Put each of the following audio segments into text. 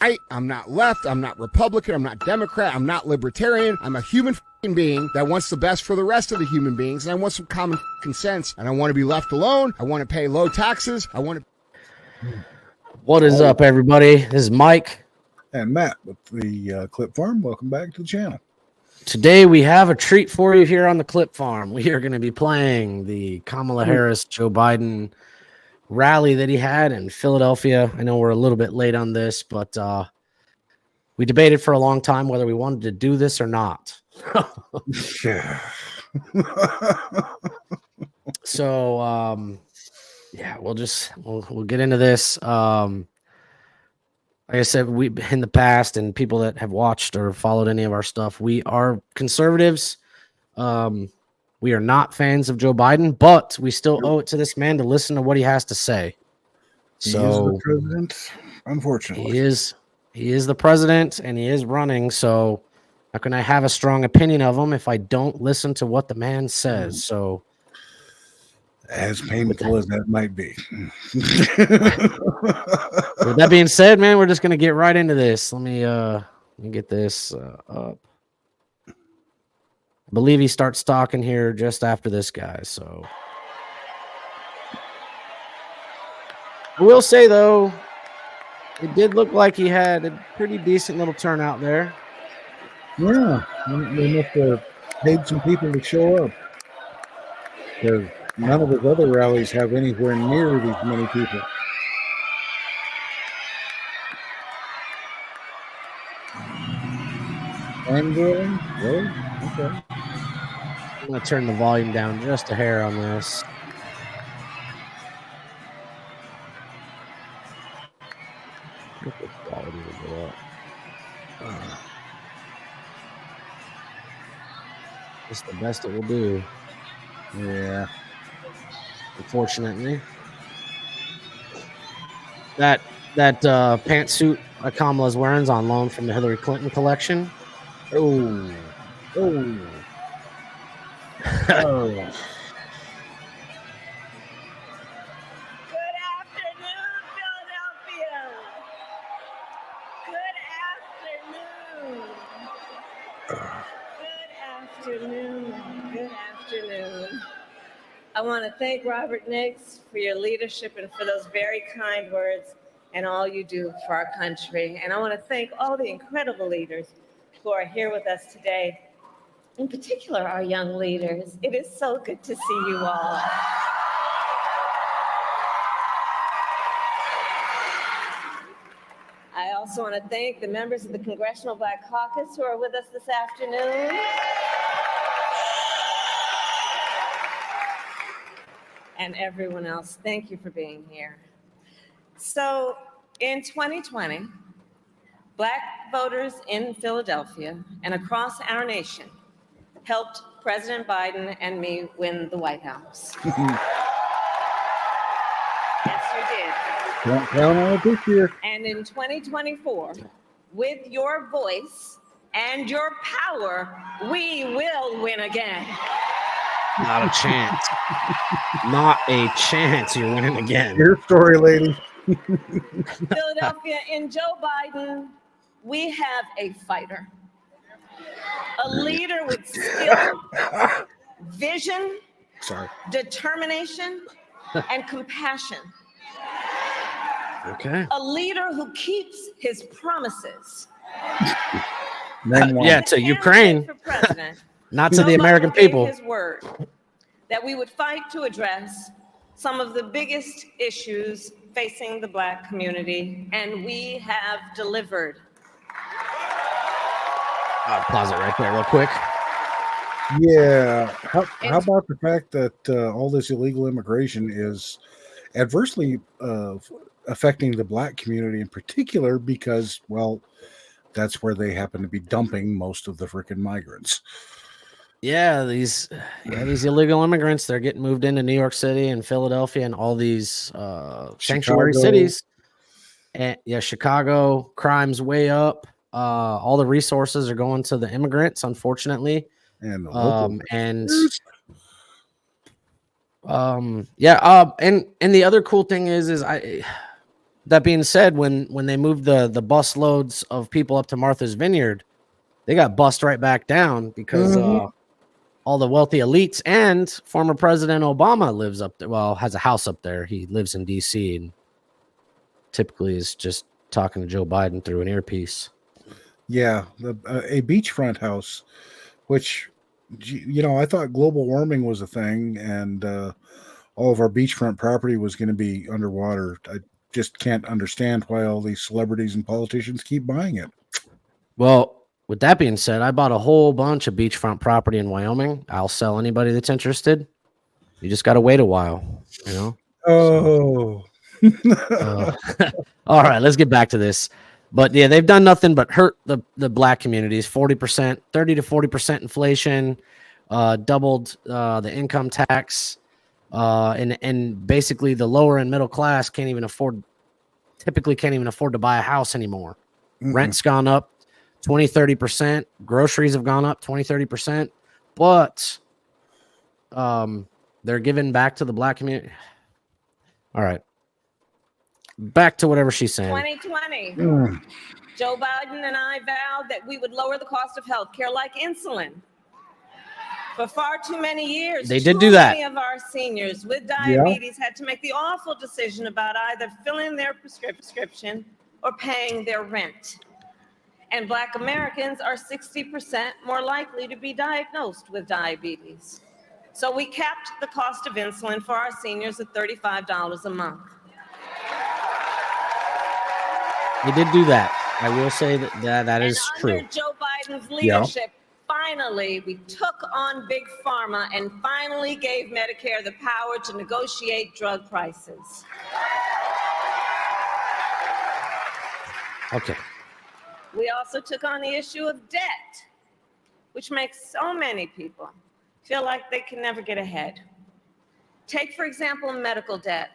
right, I'm not left, I'm not Republican, I'm not Democrat, I'm not libertarian. I'm a human being that wants the best for the rest of the human beings, and I want some common sense, and I want to be left alone. I want to pay low taxes. I want to. What is up, everybody? This is Mike and Matt with the Clip Farm. Welcome back to the channel. Today we have a treat for you here on the Clip Farm. We are going to be playing the Kamala Harris, Joe Biden rally that he had in Philadelphia. I know we're a little bit late on this, but we debated for a long time whether we wanted to do this or not. So yeah, we'll get into this. Like I said, we in the past, and people that have watched or followed any of our stuff, we are conservatives. We are not fans of Joe Biden, but we still owe it to this man to listen to what he has to say. He is the president, unfortunately. He is the president, and he is running. So how can I have a strong opinion of him if I don't listen to what the man says? So, as painful as that might be. With that being said, man, we're just gonna get right into this. Let me get this up. I believe he starts talking here just after this guy. So I will say though, it did look like he had a pretty decent little turnout there. Yeah, they must have paid some people to show up, because none of his other rallies have anywhere near these many people. And really? Okay. I'm going to turn the volume down just a hair on this. Get the quality to go up. It's the best it will do. Yeah. Unfortunately. That pantsuit Kamala's wearing is on loan from the Hillary Clinton collection. Oh. Oh. Good afternoon, Philadelphia. Good afternoon. I want to thank Robert Nix for your leadership and for those very kind words and all you do for our country. And I want to thank all the incredible leaders who are here with us today. In particular, our young leaders. It is so good to see you all. I also want to thank the members of the Congressional Black Caucus who are with us this afternoon. And everyone else, thank you for being here. So in 2020, Black voters in Philadelphia and across our nation helped President Biden and me win the White House. Yes, you did. Don't count on it this year. And in 2024, with your voice and your power, we will win again. Not a chance. Not a chance you're winning again. Your story, lady. Philadelphia, in Joe Biden, we have a fighter. A leader with skill, vision, determination, and compassion. Okay. A leader who keeps his promises. Yeah, to Ukraine. For president, Not to the American people. His word that we would fight to address some of the biggest issues facing the Black community, and we have delivered. I'll pause it right there real quick. Yeah. How about the fact that all this illegal immigration is adversely affecting the Black community in particular because, well, that's where they happen to be dumping most of the freaking migrants. Yeah, these illegal immigrants, they're getting moved into New York City and Philadelphia and all these sanctuary cities. And yeah, Chicago, crime's way up. All the resources are going to the immigrants, unfortunately. And and the other cool thing is That being said, when they moved the bus loads of people up to Martha's Vineyard, they got bussed right back down because all the wealthy elites and former President Obama lives up there. Well, has a house up there. He lives in D.C. and typically is just talking to Joe Biden through an earpiece. Yeah, a beachfront house, which, I thought global warming was a thing, and all of our beachfront property was going to be underwater. I just can't understand why all these celebrities and politicians keep buying it. Well, with that being said, I bought a whole bunch of beachfront property in Wyoming. I'll sell anybody that's interested. You just got to wait a while, Oh. All right, let's get back to this. But yeah, they've done nothing but hurt the black communities. 40%, 30 to 40% inflation, doubled the income tax, and basically the lower and middle class typically can't even afford to buy a house anymore. Rent's gone up 20, 30%. Groceries have gone up 20, 30%. But they're giving back to the black community. All right. Back to whatever she's saying. 2020. Joe Biden and I vowed that we would lower the cost of health care like insulin. For far too many years, they did do that. Many of our seniors with diabetes had to make the awful decision about either filling their prescription or paying their rent. And Black Americans are 60% more likely to be diagnosed with diabetes. So we capped the cost of insulin for our seniors at $35 a month. They did do that. I will say that is true. Under Joe Biden's leadership, finally, we took on Big Pharma and finally gave Medicare the power to negotiate drug prices. Okay. We also took on the issue of debt, which makes so many people feel like they can never get ahead. Take, for example, medical debt.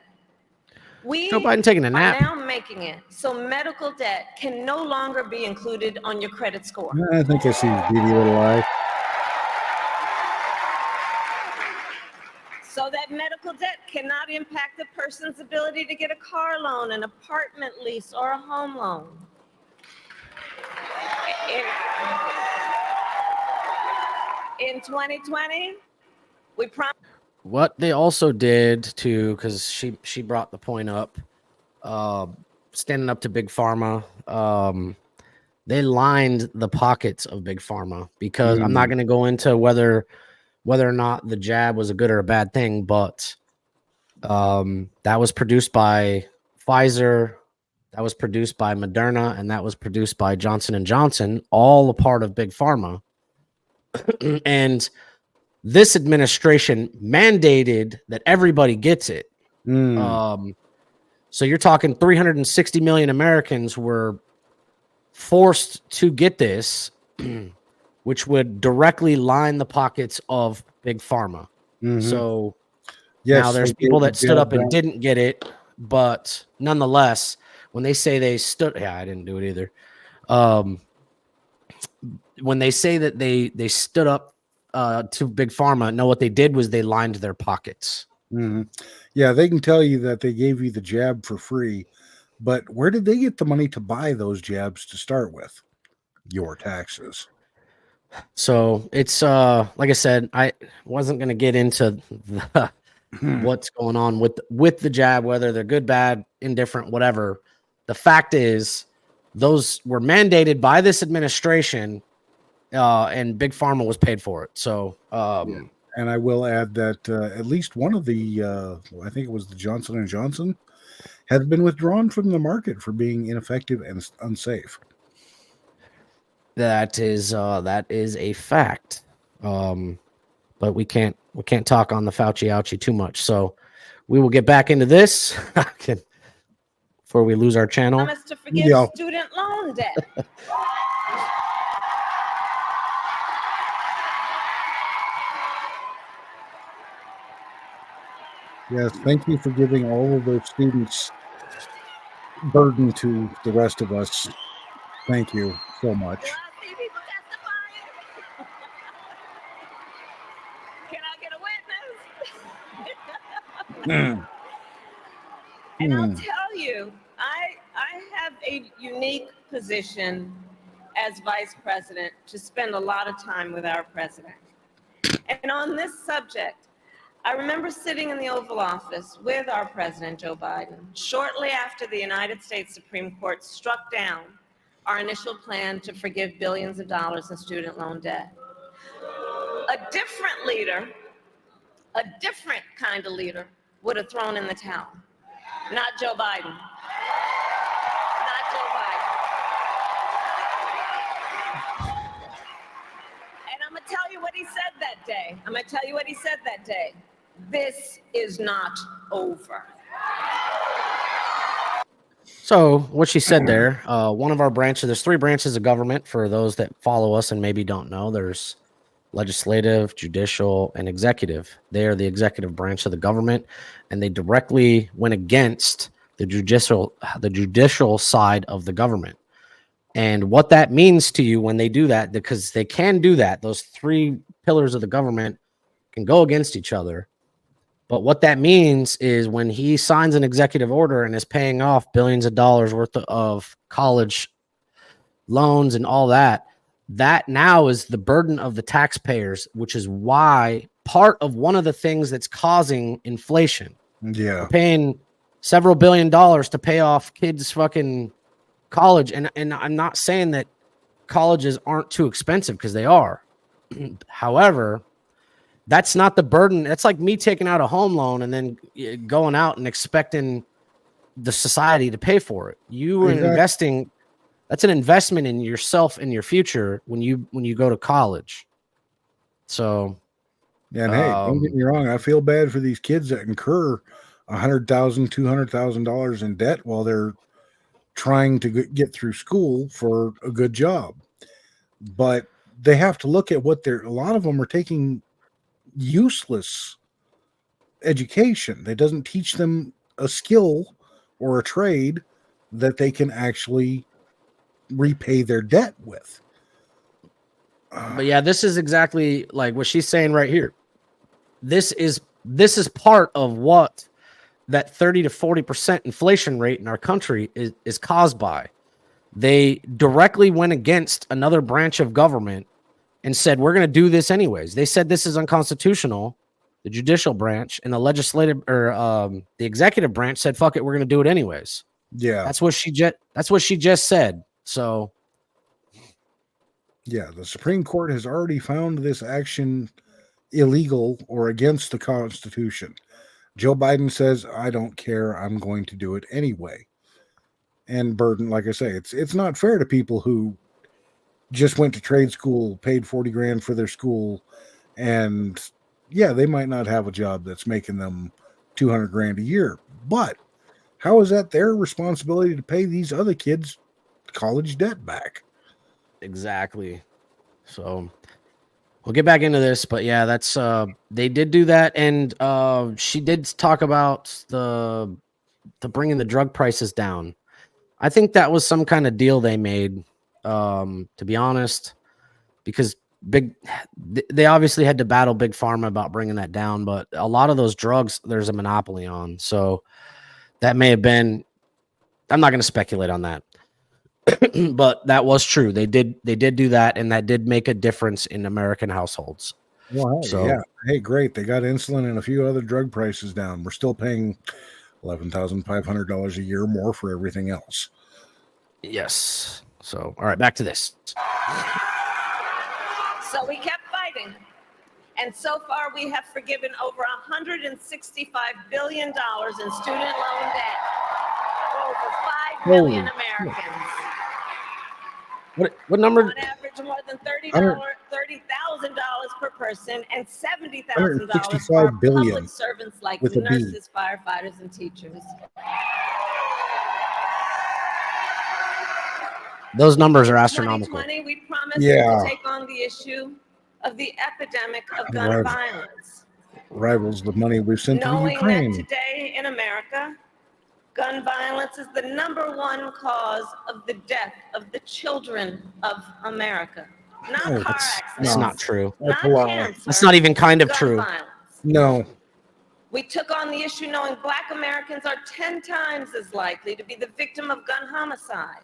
We Joe Biden taking a nap. are now making it so medical debt can no longer be included on your credit score. I think I see his beady little eye. So that medical debt cannot impact a person's ability to get a car loan, an apartment lease, or a home loan. In 2020, we promised. What they also did too, because she brought the point up, standing up to Big Pharma, they lined the pockets of Big Pharma because I'm not going to go into whether or not the jab was a good or a bad thing, but that was produced by Pfizer, that was produced by Moderna, and that was produced by Johnson & Johnson, all a part of Big Pharma. And this administration mandated that everybody gets it. So you're talking 360 million Americans were forced to get this, which would directly line the pockets of Big Pharma. So now there's people that stood up and didn't get it, but nonetheless, when they say they stood, I didn't do it either. When they say that they stood up to Big Pharma, no, what they did was they lined their pockets. Yeah, they can tell you that they gave you the jab for free, but where did they get the money to buy those jabs to start with? Your taxes. So it's like I said, I wasn't going to get into what's going on with the jab, whether they're good, bad, indifferent, whatever. The fact is, those were mandated by this administration, and Big Pharma was paid for it. So, and I will add that at least one of the, I think it was the Johnson & Johnson, has been withdrawn from the market for being ineffective and unsafe. That is a fact. But we can't talk on the Fauci ouchie too much. So we will get back into this before we lose our channel. Promise to forgive student loan debt. Yes, thank you for giving all of those students burden to the rest of us. Thank you so much. Do I see people testifying? Can I get a witness? And I'll tell you, I a unique position as vice president to spend a lot of time with our president. And on this subject, I remember sitting in the Oval Office with our president, Joe Biden, shortly after the United States Supreme Court struck down our initial plan to forgive billions of dollars in student loan debt. A different leader, a different kind of leader, would have thrown in the towel. Not Joe Biden. Not Joe Biden. And I'm going to tell you what he said that day. I'm going to tell you what he said that day. This is not over. So what she said there, one of our branches, there's 3 branches of government for those that follow us and maybe don't know. There's legislative, judicial, and executive. They are the executive branch of the government, and they directly went against the judicial side of the government. And what that means to you when they do that, because they can do that, those 3 pillars of the government can go against each other. But what that means is when he signs an executive order and is paying off billions of dollars worth of college loans and all that, that now is the burden of the taxpayers, which is why part of one of the things that's causing inflation. Yeah. We're paying several $1 billion to pay off kids' fucking college. And I'm not saying that colleges aren't too expensive, because they are. However, that's not the burden. That's like me taking out a home loan and then going out and expecting the society to pay for it. You are investing. That's an investment in yourself and your future when you go to college. So, yeah, and hey, don't get me wrong. I feel bad for these kids that incur $100,000, $200,000 in debt while they're trying to get through school for a good job. But they have to look at what a lot of them are taking useless education that doesn't teach them a skill or a trade that they can actually repay their debt with. But yeah, this is exactly like what she's saying right here. This is part of what that 30 to 40% inflation rate in our country is caused by. They directly went against another branch of government and said, we're going to do this anyways. They said this is unconstitutional. The judicial branch and the legislative or the executive branch said, fuck it, we're going to do it anyways. Yeah. That's what she just said. So yeah, the Supreme Court has already found this action illegal or against the Constitution. Joe Biden says, I don't care, I'm going to do it anyway. And burden, like I say, it's not fair to people who just went to trade school, paid $40,000 for their school, and yeah, they might not have a job that's making them $200,000 a year. But how is that their responsibility to pay these other kids college debt back? Exactly. So we'll get back into this, but yeah, that's they did do that, and she did talk about the bringing the drug prices down. I think that was some kind of deal they made. To be honest, because they obviously had to battle Big Pharma about bringing that down, but a lot of those drugs there's a monopoly on, so that may have been. I'm not going to speculate on that, but that was true. They did do that, and that did make a difference in American households. Well, yeah, hey, great. They got insulin and a few other drug prices down. We're still paying $11,500 a year more for everything else. Yes. So, all right, back to this. So we kept fighting. And so far, we have forgiven over $165 billion in student loan debt for over 5 million Americans. What number? On average, more than $30,000 per person, and $70,000 for public servants like nurses, firefighters, and teachers. Those numbers are astronomical. In 2020, we promised to take on the issue of the epidemic of gun violence. Rivals the money we've sent to Ukraine. Knowing that today in America, gun violence is the #1 cause of the death of the children of America. Not car accidents. That's not true. Not cancer. That's not even kind of true. Violence. No. We took on the issue knowing Black Americans are 10 times as likely to be the victim of gun homicide.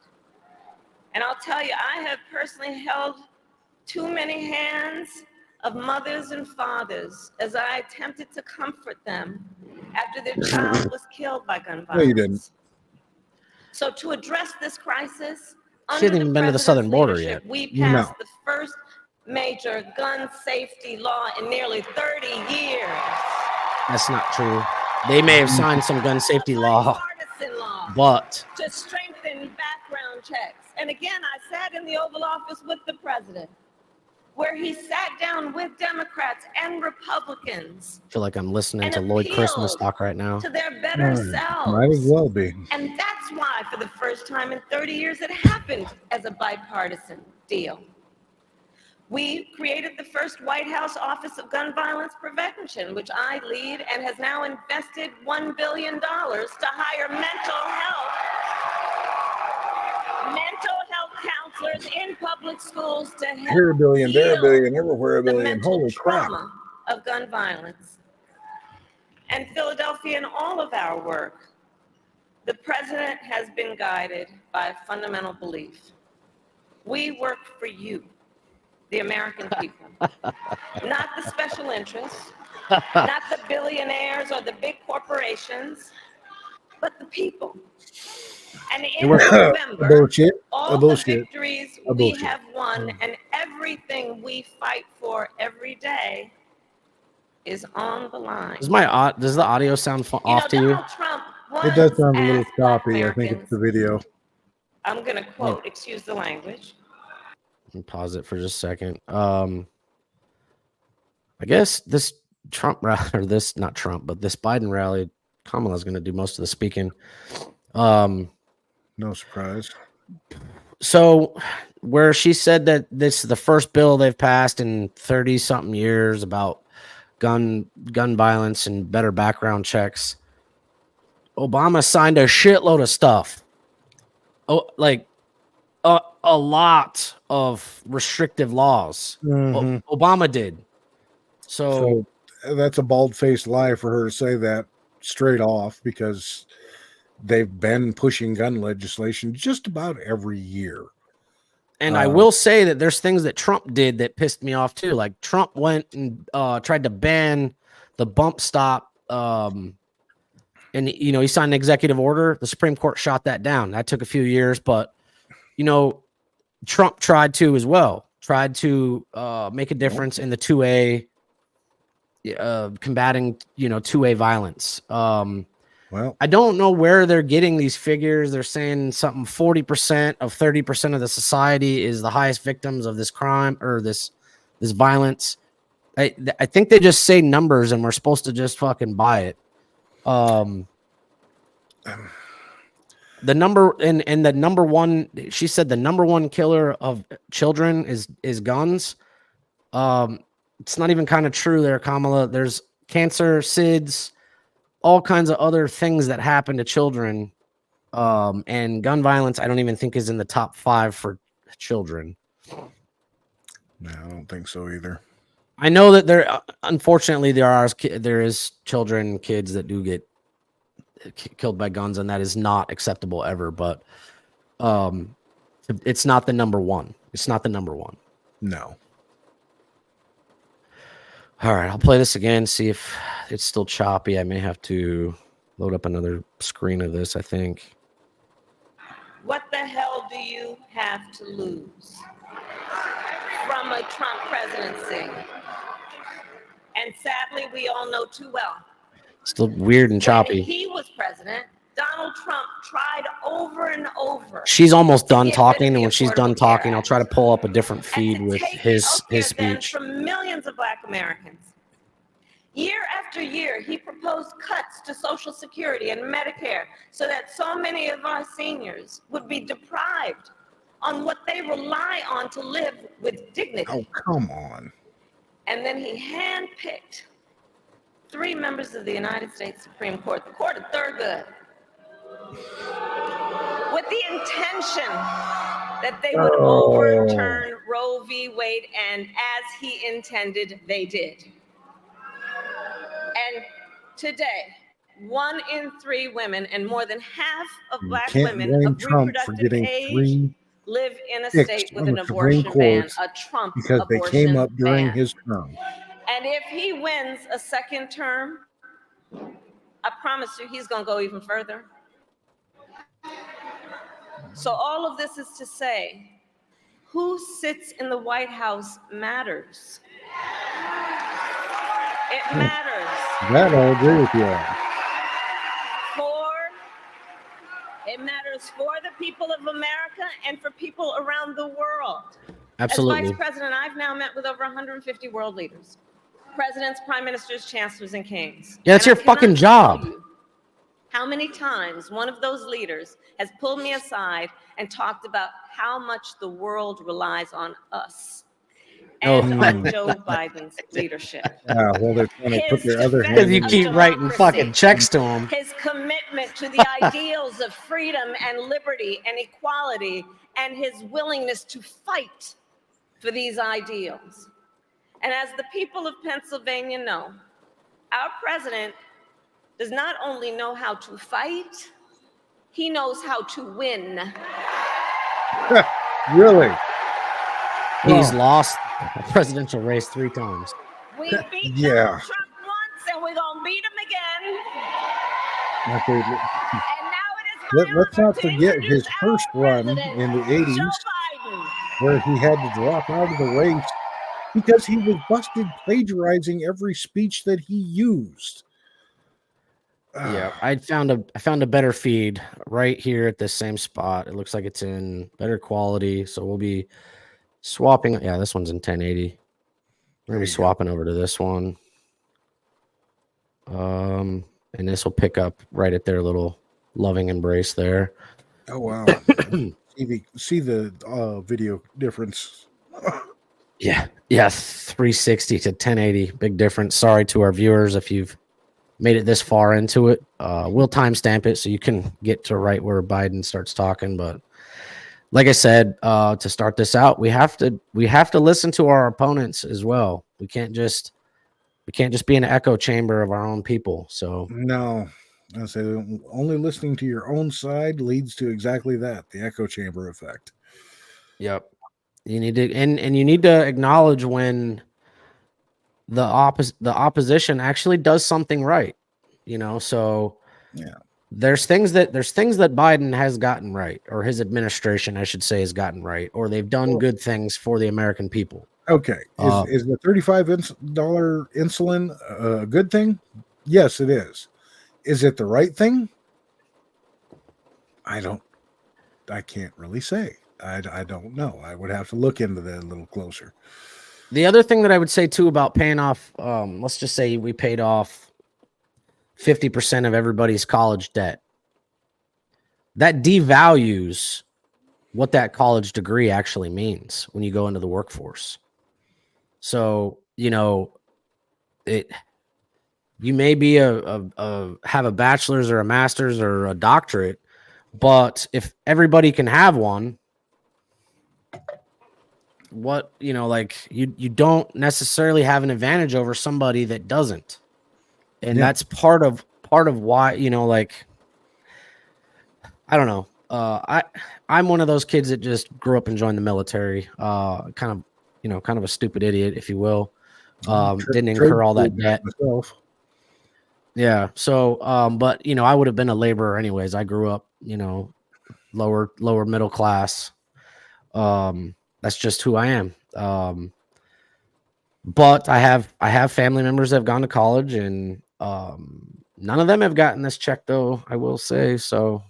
And I'll tell you, I have personally held too many hands of mothers and fathers as I attempted to comfort them after their child was killed by gun violence. No, you didn't. So to address this crisis, She hasn't even been to the southern border yet. we passed No. the first major gun safety law in nearly 30 years. That's not true. They may have signed some gun safety law, Bipartisan law but to strengthen background checks. And again, I sat in the Oval Office with the president, where he sat down with Democrats and Republicans I feel like I'm listening and to Lloyd Christmas appealed talk right now. to their better selves. Might as well be. And that's why, for the first time in 30 years, it happened as a bipartisan deal. We created the first White House Office of Gun Violence Prevention, which I lead, and has now invested $1 billion to hire mental health counselors in public schools to help Here a billion, there a heal billion, everywhere a the billion. mental Holy crap. trauma of gun violence. And Philadelphia, in all of our work, the president has been guided by a fundamental belief. We work for you, the American people, not the special interests, not the billionaires or the big corporations, but the people. And in November, Bullshit. all the Bullshit. victories A we bullshit. have won and everything we fight for every day is on the line. Does the audio sound off to you? Donald Trump It does once sound a little asked Black choppy. I think it's the video. I'm going to quote, excuse the language. Let me pause it for just a second. I guess this Trump rally, or this, not Trump, but this Biden rally, Kamala's going to do most of the speaking. No surprise. So where she said that this is the first bill they've passed in 30 something years about gun violence and better background checks. Obama signed a shitload of stuff. Oh, like a lot of restrictive laws. Mhm. Obama did. So that's a bald-faced lie for her to say that straight off, because they've been pushing gun legislation just about every year. and I will say that there's things that Trump did that pissed me off too. Like Trump went and tried to ban the bump stop. And he signed an executive order. The Supreme Court shot that down. That took a few years, but Trump tried to as well. Tried to make a difference in the 2A combating 2A violence. Well, I don't know where they're getting these figures. They're saying something 40% of 30% of the society is the highest victims of this crime or this violence. I think they just say numbers and we're supposed to just fucking buy it. The number and the number one, she said the number one killer of children is guns. It's not even kind of true there, Kamala. There's cancer, SIDS, all kinds of other things that happen to children. And gun violence, I don't even think is in the top 5 for children. no, I don't think so either. I know that unfortunately, there is children, kids that do get killed by guns, and that is not acceptable ever. But it's not the number one. It's not the number one. No. All right, I'll play this again, see if it's still choppy. I may have to load up another screen of this, I think. What the hell do you have to lose from a Trump presidency? And sadly, we all know too well. Still weird and choppy. When he was president, Donald Trump tried over and over. She's almost done get rid of talking, the and when she's Affordable done Care talking, I'll Act. try to pull up a different And feed to with take his healthcare bans speech. from millions of Black Americans. Year after year, he proposed cuts to Social Security and Medicare so that so many of our seniors would be deprived on what they rely on to live with dignity. Oh, come on. And then he handpicked 3 members of the United States Supreme Court, the Court of Thurgood, with the intention that they would overturn Roe v. Wade, and as he intended, they did. And today, 1 in 3 women and more than half of You Black can't women blame of Trump for reproductive getting age 3 live in a picks state with on an the Supreme abortion ban, Court a Trump because they came abortion up during ban. his term. And if he wins a second term, I promise you he's going to go even further. So all of this is to say, who sits in the White House matters. It matters. That I agree with you on. It matters for the people of America and for people around the world. Absolutely. As Vice President, I've now met with over 150 world leaders, presidents, prime ministers, chancellors, and kings. Yeah, that's And your fucking job. How many times one of those leaders has pulled me aside and talked about how much the world relies on us and on Joe Biden's leadership. Well, they're trying to put His their other defense hand You in of keep writing democracy, fucking checks to him. his commitment to the ideals of freedom and liberty and equality, and his willingness to fight for these ideals. And as the people of Pennsylvania know, our president does not only know how to fight, he knows how to win. Really? He's lost a presidential race 3 times. We beat Yeah. Donald Trump once, and we're going to beat him again. Okay, And now it is my let's honor not to forget introduce his first our run president, in the 80s, Joe Biden. where he had to drop out of the race because he was busted plagiarizing every speech that he used. Yeah, I found a better feed right here at this same spot. It looks like it's in better quality, so we'll be swapping. Yeah, this one's in 1080. We're gonna be swapping over to this one. And this will pick up right at their little loving embrace there. Oh wow! see the video difference. Yeah, 360 to 1080, big difference. Sorry to our viewers if you've made it this far into it. We'll timestamp it so you can get to right where Biden starts talking. But like I said, to start this out, we have to listen to our opponents as well. We can't just be an echo chamber of our own people. So No, I say only listening to your own side leads to exactly that, the echo chamber effect. yep, you need to and you need to acknowledge when the opposition actually does something right. So yeah, there's things that Biden has gotten right, or his administration, I should say, has gotten right, or they've done good things for the American people. Okay, is the $35 insulin a good thing? Yes, it is. Is it the right thing? I can't really say. I don't know. I would have to look into that a little closer. The other thing that I would say too about paying off, let's just say we paid off 50% of everybody's college debt. That devalues what that college degree actually means when you go into the workforce. So, you may be have a bachelor's or a master's or a doctorate, but if everybody can have one, you don't necessarily have an advantage over somebody that doesn't. And that's part of why, I don't know. I'm one of those kids that just grew up and joined the military. Kind of a stupid idiot, if you will. Didn't incur all that debt. Myself. Yeah. So, but I would have been a laborer anyways. I grew up, lower middle class. That's just who I am. But I have family members that have gone to college, and none of them have gotten this check, though, I will say. So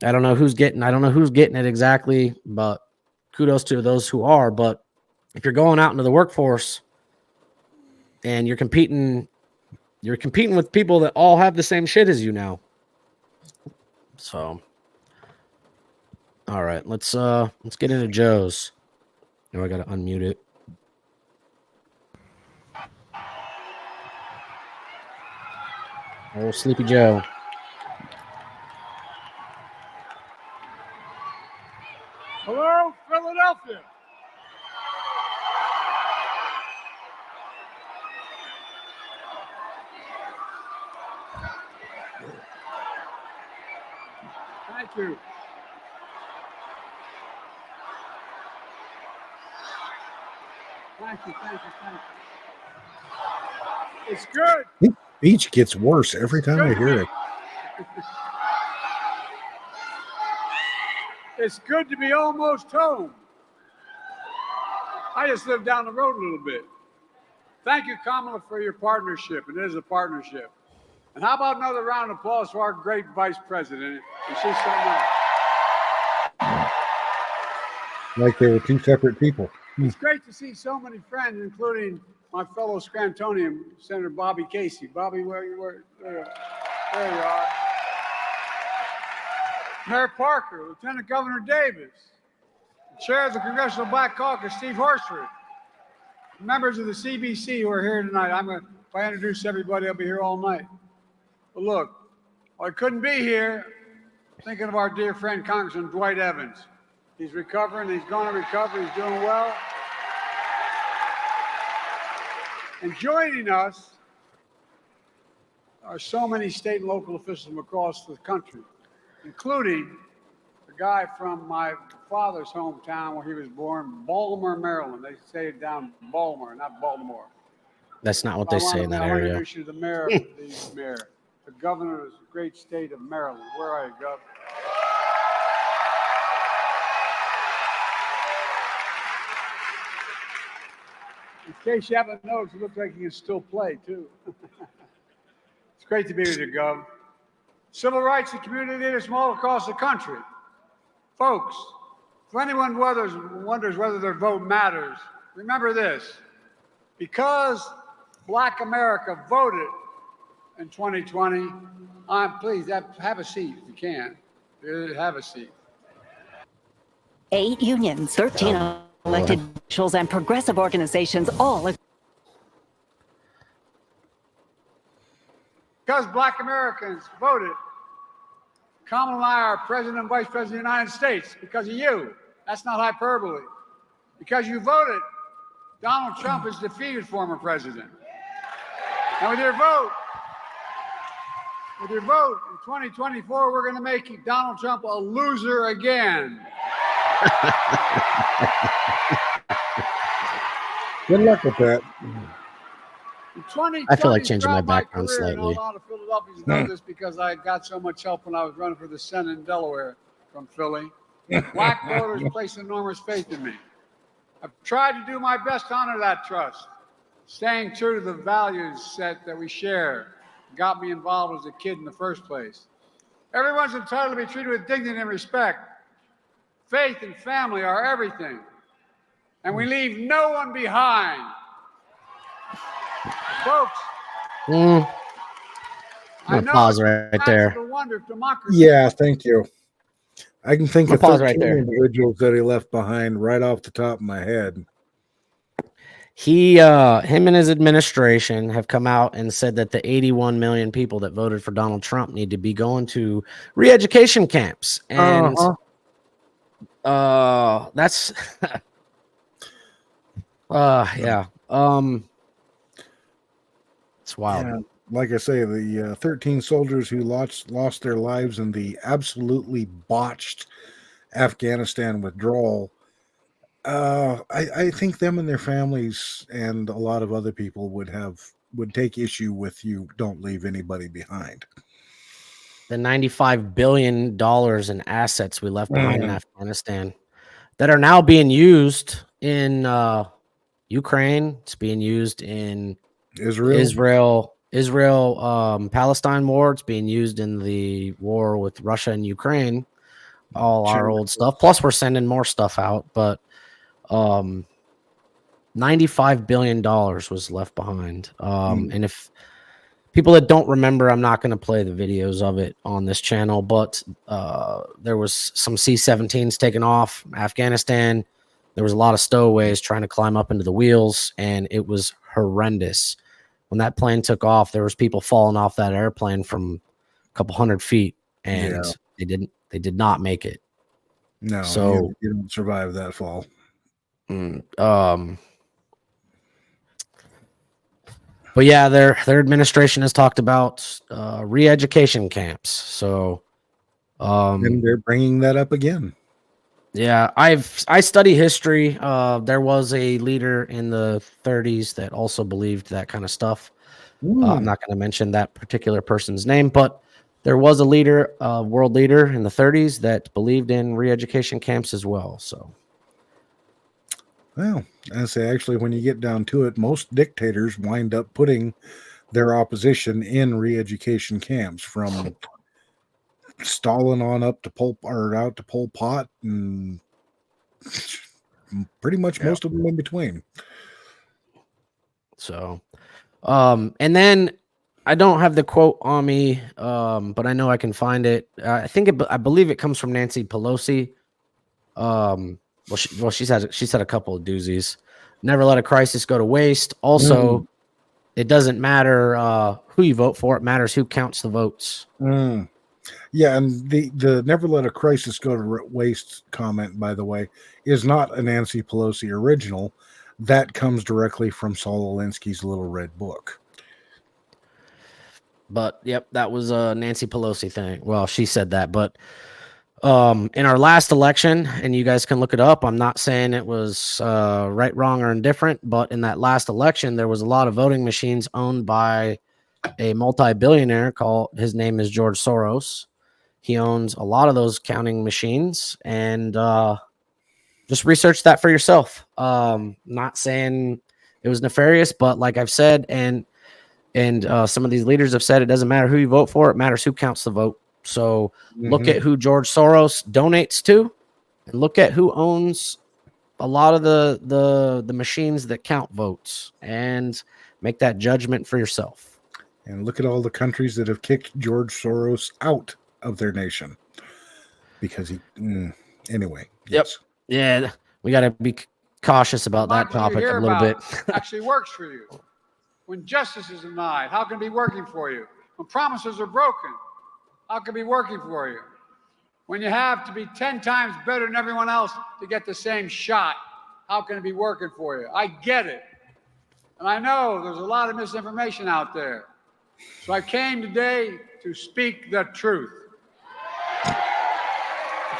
I don't know who's getting it exactly, but kudos to those who are. But if you're going out into the workforce and you're competing with people that all have the same shit as you now. So all right, let's get into Joe's. Now I gotta unmute it. Oh, Sleepy Joe. Hello, Philadelphia. too. Thank you, thank you, thank you. It's good. This speech gets worse every time I hear it. It's good to be almost home. I just live down the road a little bit. Thank you, Kamala, for your partnership. It is a partnership. And how about another round of applause for our great vice president? And she's so nice. Like they were two separate people. It's great to see so many friends, including my fellow Scrantonian, Senator Bobby Casey. Bobby, where you were? There you are. Mayor Parker, Lieutenant Governor Davis, Chair of the Congressional Black Caucus, Steve Horsford, members of the CBC who are here tonight. If I introduce everybody, I'll be here all night. But look, I couldn't be here thinking of our dear friend Congressman Dwight Evans. He's recovering. He's going to recover. He's doing well. And joining us are so many state and local officials from across the country, including the guy from my father's hometown where he was born, Baltimore, Maryland. They say it down Baltimore, not Baltimore. That's not what they say in that I want to area. introduce you to the mayor, the governor of the great state of Maryland. Where are you, Gov? In case you haven't noticed, it looks like he can still play, too. It's great to be with you, Gov. Civil rights and community leaders from all across the country. Folks, if anyone wonders whether their vote matters, remember this. Because Black America voted in 2020, please have a seat if you can. Have a seat. 8 unions, 13 elected officials, and progressive organizations all. Because Black Americans voted, Kamala and I are President and Vice President of the United States because of you. That's not hyperbole. Because you voted, Donald Trump is defeated former president. And with your vote in 2024, we're going to make Donald Trump a loser again. Good luck with that. I feel like changing my background slightly. A lot of Philadelphians know this because I got so much help when I was running for the Senate in Delaware from Philly. Black voters placed enormous faith in me. I've tried to do my best to honor that trust, staying true to the values set that we share, got me involved as a kid in the first place. Everyone's entitled to be treated with dignity and respect. Faith and family are everything, and we leave no one behind. Folks, I'm gonna pause right there. Yeah, thank you. I can think of pause 13 right there. individuals that he left behind right off the top of my head. Him and his administration have come out and said that the 81 million people that voted for Donald Trump need to be going to re-education camps. And that's yeah. It's wild. Yeah, like I say, the 13 soldiers who lost their lives in the absolutely botched Afghanistan withdrawal. I think them and their families and a lot of other people would take issue with you. Don't leave anybody behind. The $95 billion in assets we left behind in Afghanistan that are now being used in Ukraine. It's being used in Israel, Palestine war. It's being used in the war with Russia and Ukraine. All our old stuff. Plus, we're sending more stuff out. But $95 billion was left behind. And if people that don't remember, I'm not going to play the videos of it on this channel. But there was some C-17s taken off Afghanistan. There was a lot of stowaways trying to climb up into the wheels, and it was horrendous. When that plane took off, there was people falling off that airplane from a couple hundred feet, and they did not make it. No, so you don't survive that fall. But yeah, their administration has talked about re-education camps. So And they're bringing that up again. Yeah, I study history. There was a leader in the 30s that also believed that kind of stuff. I'm not going to mention that particular person's name, but there was a leader, world leader in the 30s that believed in re-education camps as well. So, well, I say actually, when you get down to it, most dictators wind up putting their opposition in re-education camps, from Stalin on up to out to Pol Pot, and pretty much most of them in between. So, and then I don't have the quote on me, but I know I can find it. I believe it comes from Nancy Pelosi. She said a couple of doozies. Never let a crisis go to waste. Also, it doesn't matter who you vote for; it matters who counts the votes. Yeah, and the never let a crisis go to waste comment, by the way, is not a Nancy Pelosi original. That comes directly from Saul Alinsky's Little Red Book. But yep, that was a Nancy Pelosi thing. Well, she said that, but in our last election, and you guys can look it up, I'm not saying it was right, wrong, or indifferent, but in that last election, there was a lot of voting machines owned by a multi-billionaire his name is George Soros. He owns a lot of those counting machines, and just research that for yourself. Not saying it was nefarious, but like I've said, and some of these leaders have said, it doesn't matter who you vote for, it matters who counts the vote. So look at who George Soros donates to, and look at who owns a lot of the machines that count votes, and make that judgment for yourself. And look at all the countries that have kicked George Soros out of their nation because he. Anyway. Yep. Yes. Yeah, we got to be cautious about that topic a little bit. Actually works for you. When justice is denied, how can it be working for you? When promises are broken, how can it be working for you? When you have to be 10 times better than everyone else to get the same shot, how can it be working for you? I get it. And I know there's a lot of misinformation out there. So I came today to speak the truth. The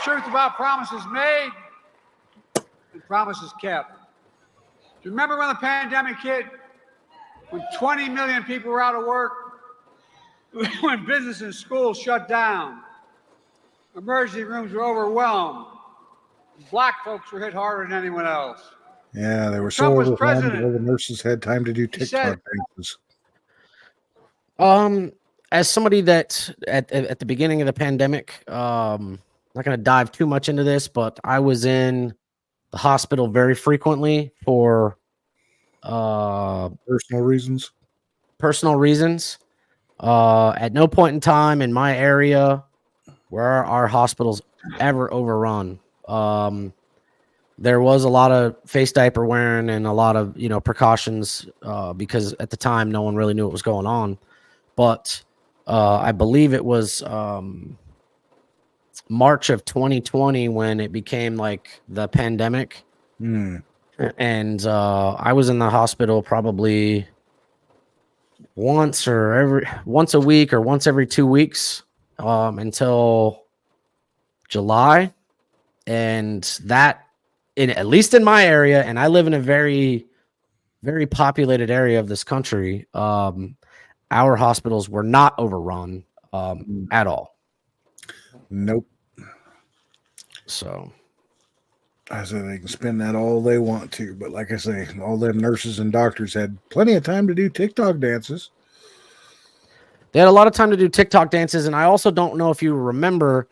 truth about promises made and promises kept. Do you remember when the pandemic hit? When 20 million people were out of work? When business and schools shut down? Emergency rooms were overwhelmed. Black folks were hit harder than anyone else. Yeah, they were Trump so was overwhelmed. president. All the nurses had time to do TikTok dances. As somebody that at the beginning of the pandemic, not going to dive too much into this, but I was in the hospital very frequently for Personal reasons. At no point in time in my area were our hospitals ever overrun. There was a lot of face diaper wearing and a lot of, precautions, because at the time no one really knew what was going on. But I believe it was March of 2020 when it became like the pandemic. And I was in the hospital probably once a week or once every 2 weeks until July. And that, at least in my area, and I live in a very, very populated area of this country, our hospitals were not overrun at all. Nope. So I said they can spend that all they want to, but like I say, all them nurses and doctors had plenty of time to do TikTok dances. They had a lot of time to do TikTok dances, and I also don't know if you remember,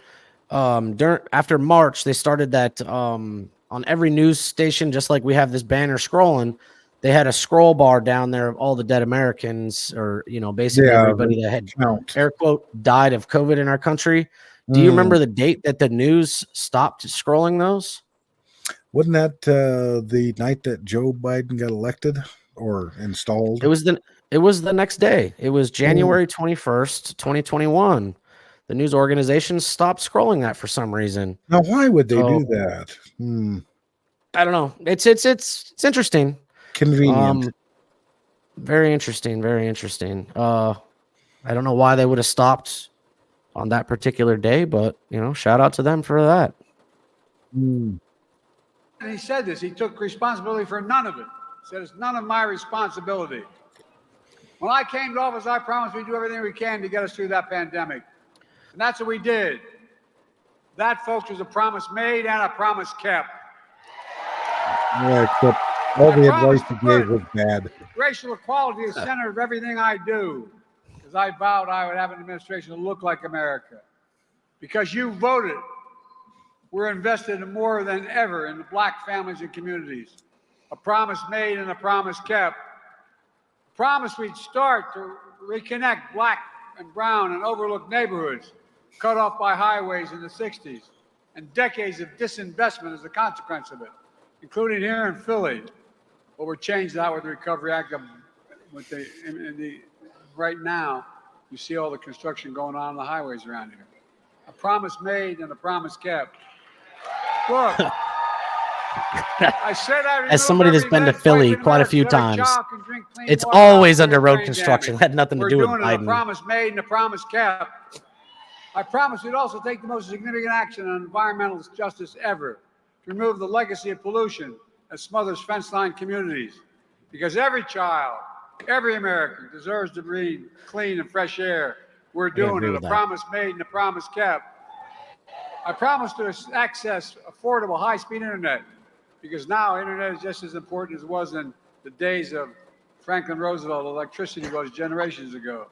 after March, they started that on every news station, just like we have this banner scrolling. They had a scroll bar down there of all the dead Americans, or basically everybody that had air quote died of COVID in our country. Do you remember the date that the news stopped scrolling those? Wasn't that the night that Joe Biden got elected or installed? It was the next day. It was January 21st, 2021. The news organizations stopped scrolling that for some reason. Now, why would they do that? I don't know. It's interesting. Convenient. Very interesting. Very interesting. I don't know why they would have stopped on that particular day, but shout out to them for that. And he said this. He took responsibility for none of it. He said, it's none of my responsibility. When I came to office, I promised we'd do everything we can to get us through that pandemic. And that's what we did. That, folks, was a promise made and a promise kept. Yeah, except all the advice you gave was bad. Racial equality is the center of everything I do, because I vowed I would have an administration that looked like America. Because you voted, we're invested in more than ever in the black families and communities. A promise made and a promise kept. A promise we'd start to reconnect black and brown and overlooked neighborhoods cut off by highways in the 60s, and decades of disinvestment as a consequence of it, including here in Philly. Well, we're changed that with the Recovery Act. Right now, you see all the construction going on the highways around here. A promise made and a promise kept. Look, I said as somebody that's been to Philly quite a few times, it's always under road construction. It had nothing to do with Biden. A promise made and a promise kept. I promise we'd also take the most significant action on environmental justice ever to remove the legacy of pollution that smothers fence-line communities. Because every child, every American deserves to breathe clean and fresh air. We're doing it. A promise made and a promise kept. I promise to access affordable high-speed internet, because now internet is just as important as it was in the days of Franklin Roosevelt. Electricity was generations ago.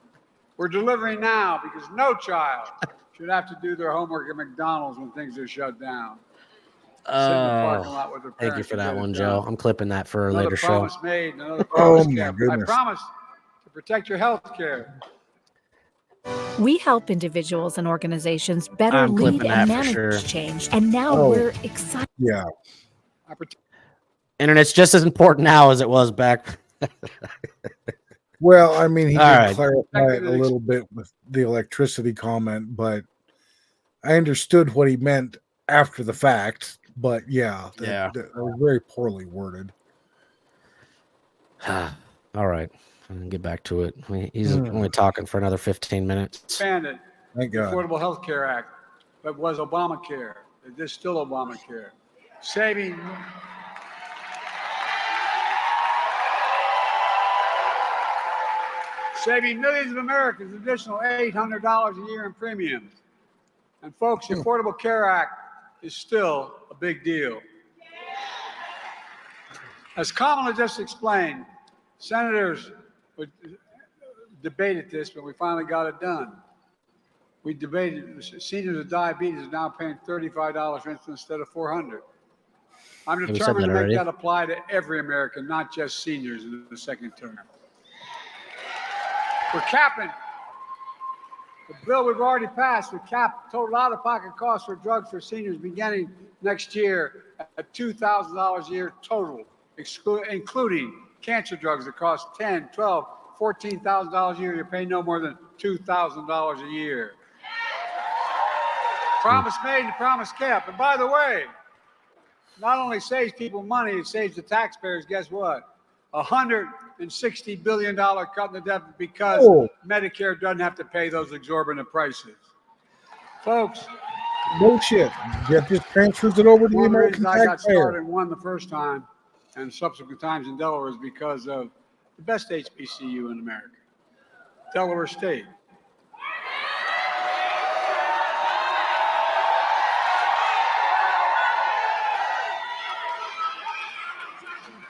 We're delivering now, because no child should have to do their homework at McDonald's when things are shut down. Thank you for that one, Joe. I'm clipping that for a later show. Promise made, another promise kept. I promise to protect your health care. We help individuals and organizations better lead and manage change, and now we're excited. Yeah. Internet's just as important now as it was back. Well, I mean, he did clarify it a little bit with the electricity comment, but I understood what he meant after the fact. But that was very poorly worded. All right, I'm gonna get back to it. He's only talking for another 15 minutes. Expanded. Thank God. Affordable Health Care Act that was Obamacare. It is still Obamacare. Saving millions of Americans an additional $800 a year in premiums. And folks, the Affordable Care Act is still a big deal. As Kamala just explained, senators would debated this, but we finally got it done. We debated seniors with diabetes are now paying $35 for instance instead of $400. I'm determined to make that apply to every American, not just seniors in the second term. We're capping. The bill we've already passed would cap total out-of-pocket costs for drugs for seniors beginning next year at $2,000 a year total, including cancer drugs that cost $10,000, $12,000, $14,000 a year. You pay no more than $2,000 a year. Promise made and promise kept. And by the way, not only saves people money, it saves the taxpayers. Guess what? $160 billion cut in the deficit because Medicare doesn't have to pay those exorbitant prices. Folks. No shit. That just transfers it over to the American taxpayer. I got started and won the first time and subsequent times in Delaware is because of the best HBCU in America, Delaware State.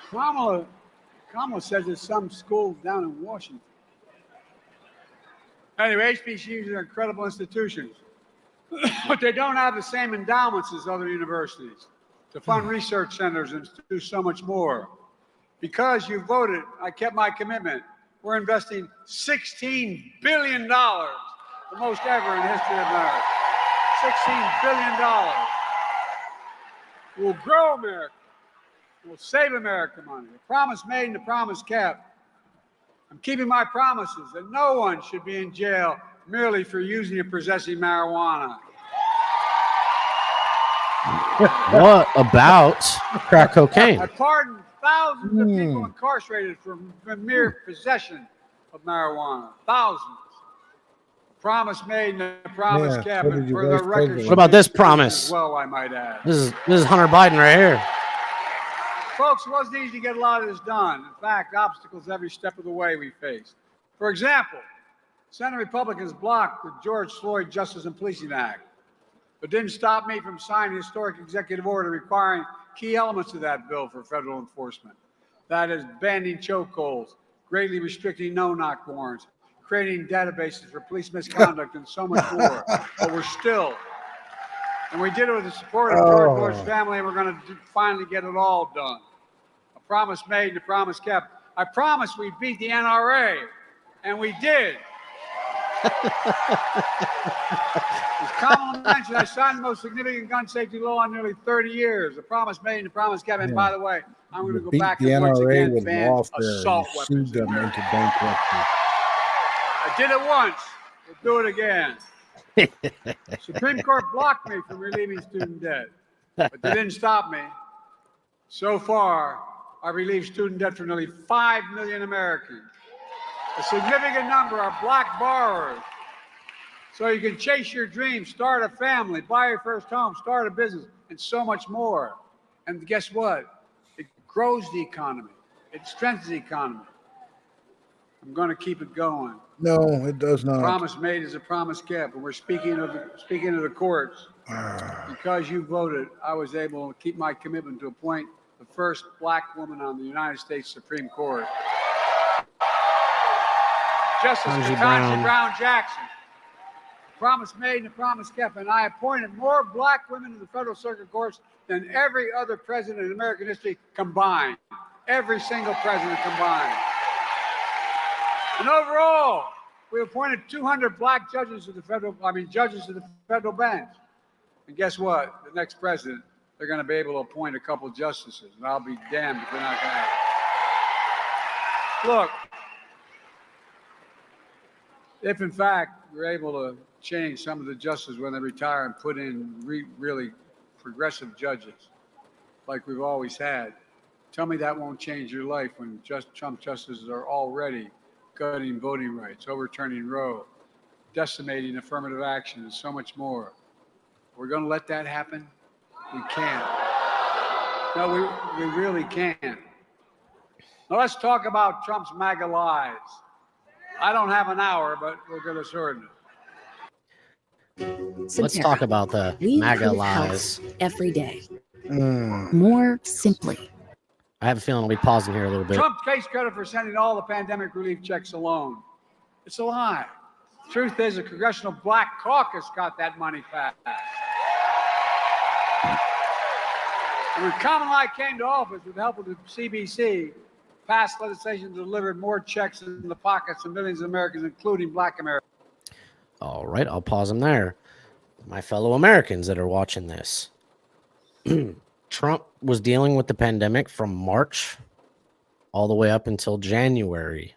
Kamala says there's some schools down in Washington. Anyway, HBCUs are incredible institutions, but they don't have the same endowments as other universities to fund research centers and to do so much more. Because you voted, I kept my commitment. We're investing $16 billion, the most ever in the history of America. $16 billion. We'll grow America. We'll save America money. The promise made and the promise kept. I'm keeping my promises that no one should be in jail merely for using and possessing marijuana. What about crack cocaine? I pardoned thousands of people incarcerated for mere possession of marijuana. Thousands. Promise made and a promise Yeah, kept. so did And your for the vice record, president. What about this promise? as well, I might add. This is Hunter Biden right here. Folks, it wasn't easy to get a lot of this done. In fact, obstacles every step of the way we faced. For example, Senate Republicans blocked the George Floyd Justice and Policing Act, but didn't stop me from signing a historic executive order requiring key elements of that bill for federal enforcement. That is banning chokeholds, greatly restricting no-knock warrants, creating databases for police misconduct, and so much more. But we're still, and we did it with the support of George Floyd's family, and we're going to finally get it all done. A promise made and a promise kept. I promised we'd beat the NRA, and we did. As Kamala mentioned, I signed the most significant gun safety law in nearly 30 years. A promise made and a promise kept. And by the way, I'm going to go back and once again with ban lawfare assault and weapons. sued them into bankruptcy. I did it once. We'll do it again. Supreme Court blocked me from relieving student debt, but they didn't stop me. So far, I've relieved student debt for nearly 5 million Americans. A significant number are black borrowers. So you can chase your dreams, start a family, buy your first home, start a business, and so much more. And guess what? It grows the economy. It strengthens the economy. I'm going to keep it going. No, it does not. Promise made is a promise kept. And we're speaking of the courts. Because you voted, I was able to keep my commitment to appoint the first black woman on the United States Supreme Court. Justice Ketanji Brown Jackson. Promise made and a promise kept. And I appointed more black women to the federal circuit courts than every other president in American history combined. Every single president combined. And overall, we appointed 200 black judges to the federal bench. And guess what? The next president, they're going to be able to appoint a couple justices. And I'll be damned if they're not going to. Look, if in fact we're able to change some of the justices when they retire and put in really progressive judges like we've always had, tell me that won't change your life when Trump justices are already gutting voting rights, overturning Roe, decimating affirmative action, and so much more. We're going to let that happen? We can't. No, we really can't. Now let's talk about Trump's MAGA lies. I don't have an hour, but we're going to shorten it. Let's talk about the MAGA lies every day. More simply. I have a feeling I'll be pausing here a little bit. Trump takes credit for sending all the pandemic relief checks alone. It's a lie. The truth is, the Congressional Black Caucus got that money passed. And when Kamala came to office with the help of the CBC, passed legislation that delivered more checks in the pockets of millions of Americans, including black Americans. All right, I'll pause them there. My fellow Americans that are watching this. Trump was dealing with the pandemic from March all the way up until January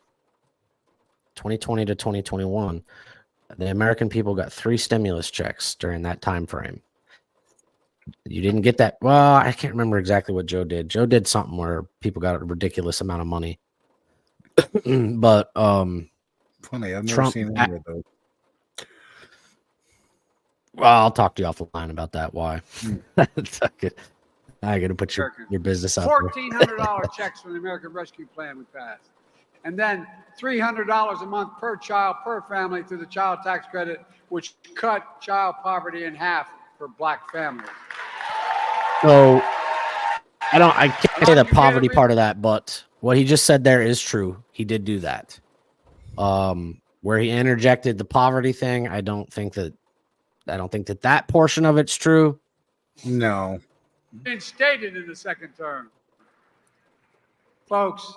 2020 to 2021. The American people got 3 stimulus checks during that time frame. You didn't get that. Well, I can't remember exactly what Joe did. Joe did something where people got a ridiculous amount of money. But funny, I've never seen any of those. Well, I'll talk to you offline about that. Why? I got to put your business out there. $1,400 checks from the American Rescue Plan we passed. And then $300 a month per child, per family through the child tax credit, which cut child poverty in half for black families. So I can't say the poverty part of that, but what he just said there is true. He did do that. Where he interjected the poverty thing, I don't think that portion of it's true. No. Been stated in the second term. Folks,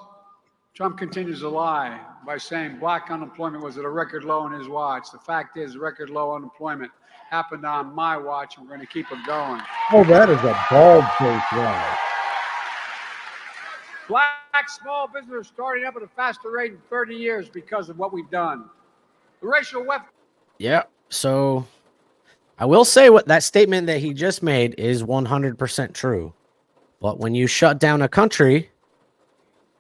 Trump continues to lie by saying black unemployment was at a record low on his watch. The fact is, record low unemployment happened on my watch, and we're going to keep it going. Oh, that is a bald-faced lie. Black small business are starting up at a faster rate in 30 years because of what we've done. The racial weapon. Yeah. So I will say what that statement that he just made is 100% true. But when you shut down a country,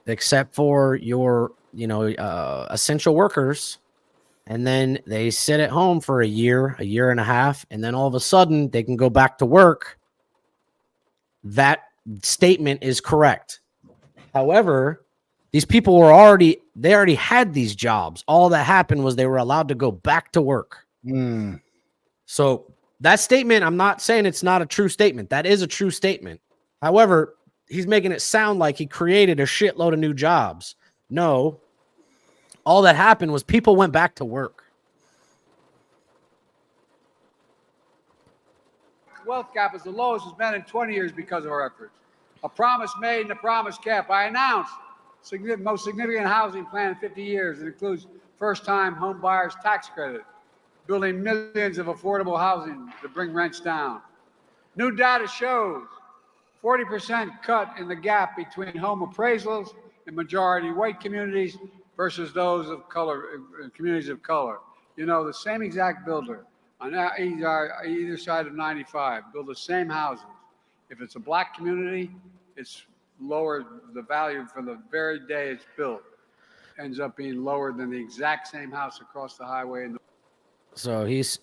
except for your, essential workers, and then they sit at home for a year and a half, and then all of a sudden they can go back to work. That statement is correct. However, these people already had these jobs. All that happened was they were allowed to go back to work. So that statement, I'm not saying it's not a true statement. That is a true statement. However, he's making it sound like he created a shitload of new jobs. No, all that happened was people went back to work. Wealth gap is the lowest it's been in 20 years because of our efforts. A promise made and a promise kept. I announced most significant housing plan in 50 years. It includes first-time home buyers tax credit, building millions of affordable housing to bring rents down. New data shows 40% cut in the gap between home appraisals in majority white communities versus those of color, communities of color. You know, the same exact builder on either side of 95 build the same houses. If it's a black community, it's lower, the value for the very day it's built ends up being lower than the exact same house across the highway. So he's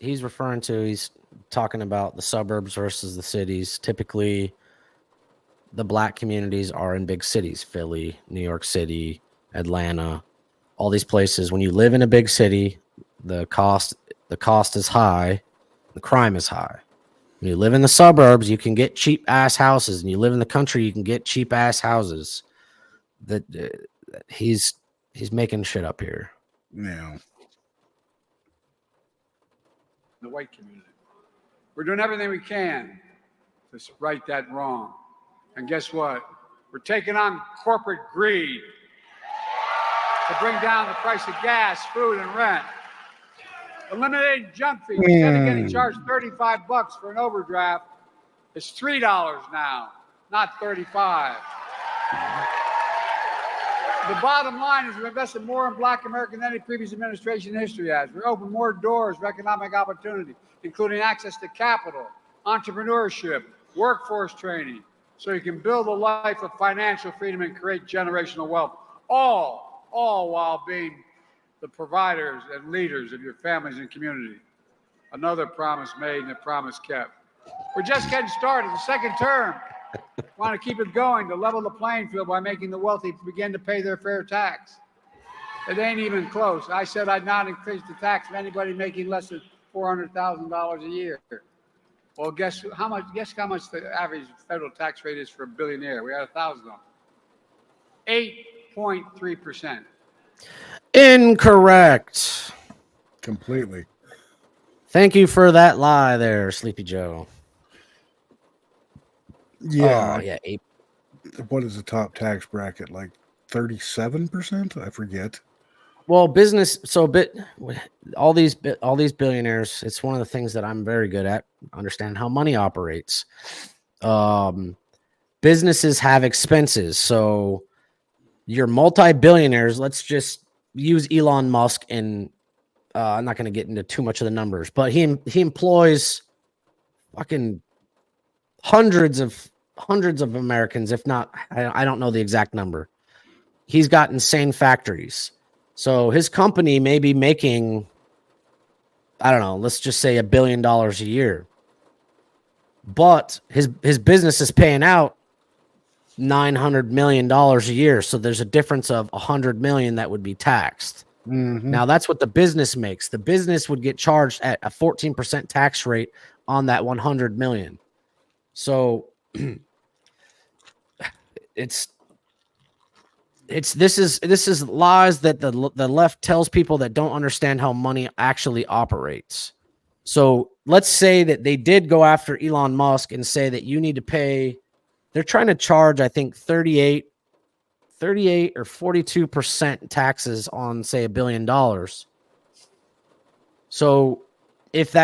talking about the suburbs versus the cities. Typically, the black communities are in big cities, Philly, New York City, Atlanta, all these places. When you live in a big city, the cost is high, the crime is high. When you live in the suburbs, you can get cheap ass houses, and you live in the country, you can get cheap ass houses. That he's making shit up here. Yeah. The white community. We're doing everything we can to right that wrong. And guess what? We're taking on corporate greed to bring down the price of gas, food, and rent. Eliminating junk fees. Instead of getting charged $35 for an overdraft, it's $3 now, not $35. The bottom line is we've invested more in black Americans than any previous administration in history has. We've opened more doors for economic opportunity, including access to capital, entrepreneurship, workforce training, so you can build a life of financial freedom and create generational wealth, all while being the providers and leaders of your families and community. Another promise made and a promise kept. We're just getting started. The second term, want to keep it going to level the playing field by making the wealthy begin to pay their fair tax. It ain't even close. I said I'd not increase the tax of anybody making less than $400,000 a year. Well, guess how much the average federal tax rate is for a billionaire? We had 1,000 of them. 8.3%. Incorrect. Completely. Thank you for that lie there, Sleepy Joe. Yeah. Oh, yeah. 8. What is the top tax bracket? Like 37%? I forget. Well, business. So, all these billionaires. It's one of the things that I'm very good at. Understand how money operates. Businesses have expenses. So, your multi-billionaires. Let's just use Elon Musk, and I'm not going to get into too much of the numbers, but he employs fucking hundreds of Americans, if not, I don't know the exact number. He's got insane factories. So his company may be making, I don't know, let's just say $1 billion a year. But his business is paying out $900 million a year. So there's a difference of $100 million that would be taxed. Mm-hmm. Now that's what the business makes. The business would get charged at a 14% tax rate on that $100 million. So this is lies that the left tells people that don't understand how money actually operates. So let's say that they did go after Elon Musk and say that you need to pay. They're trying to charge, I think, 38 or 42% taxes on, say, $1 billion. So if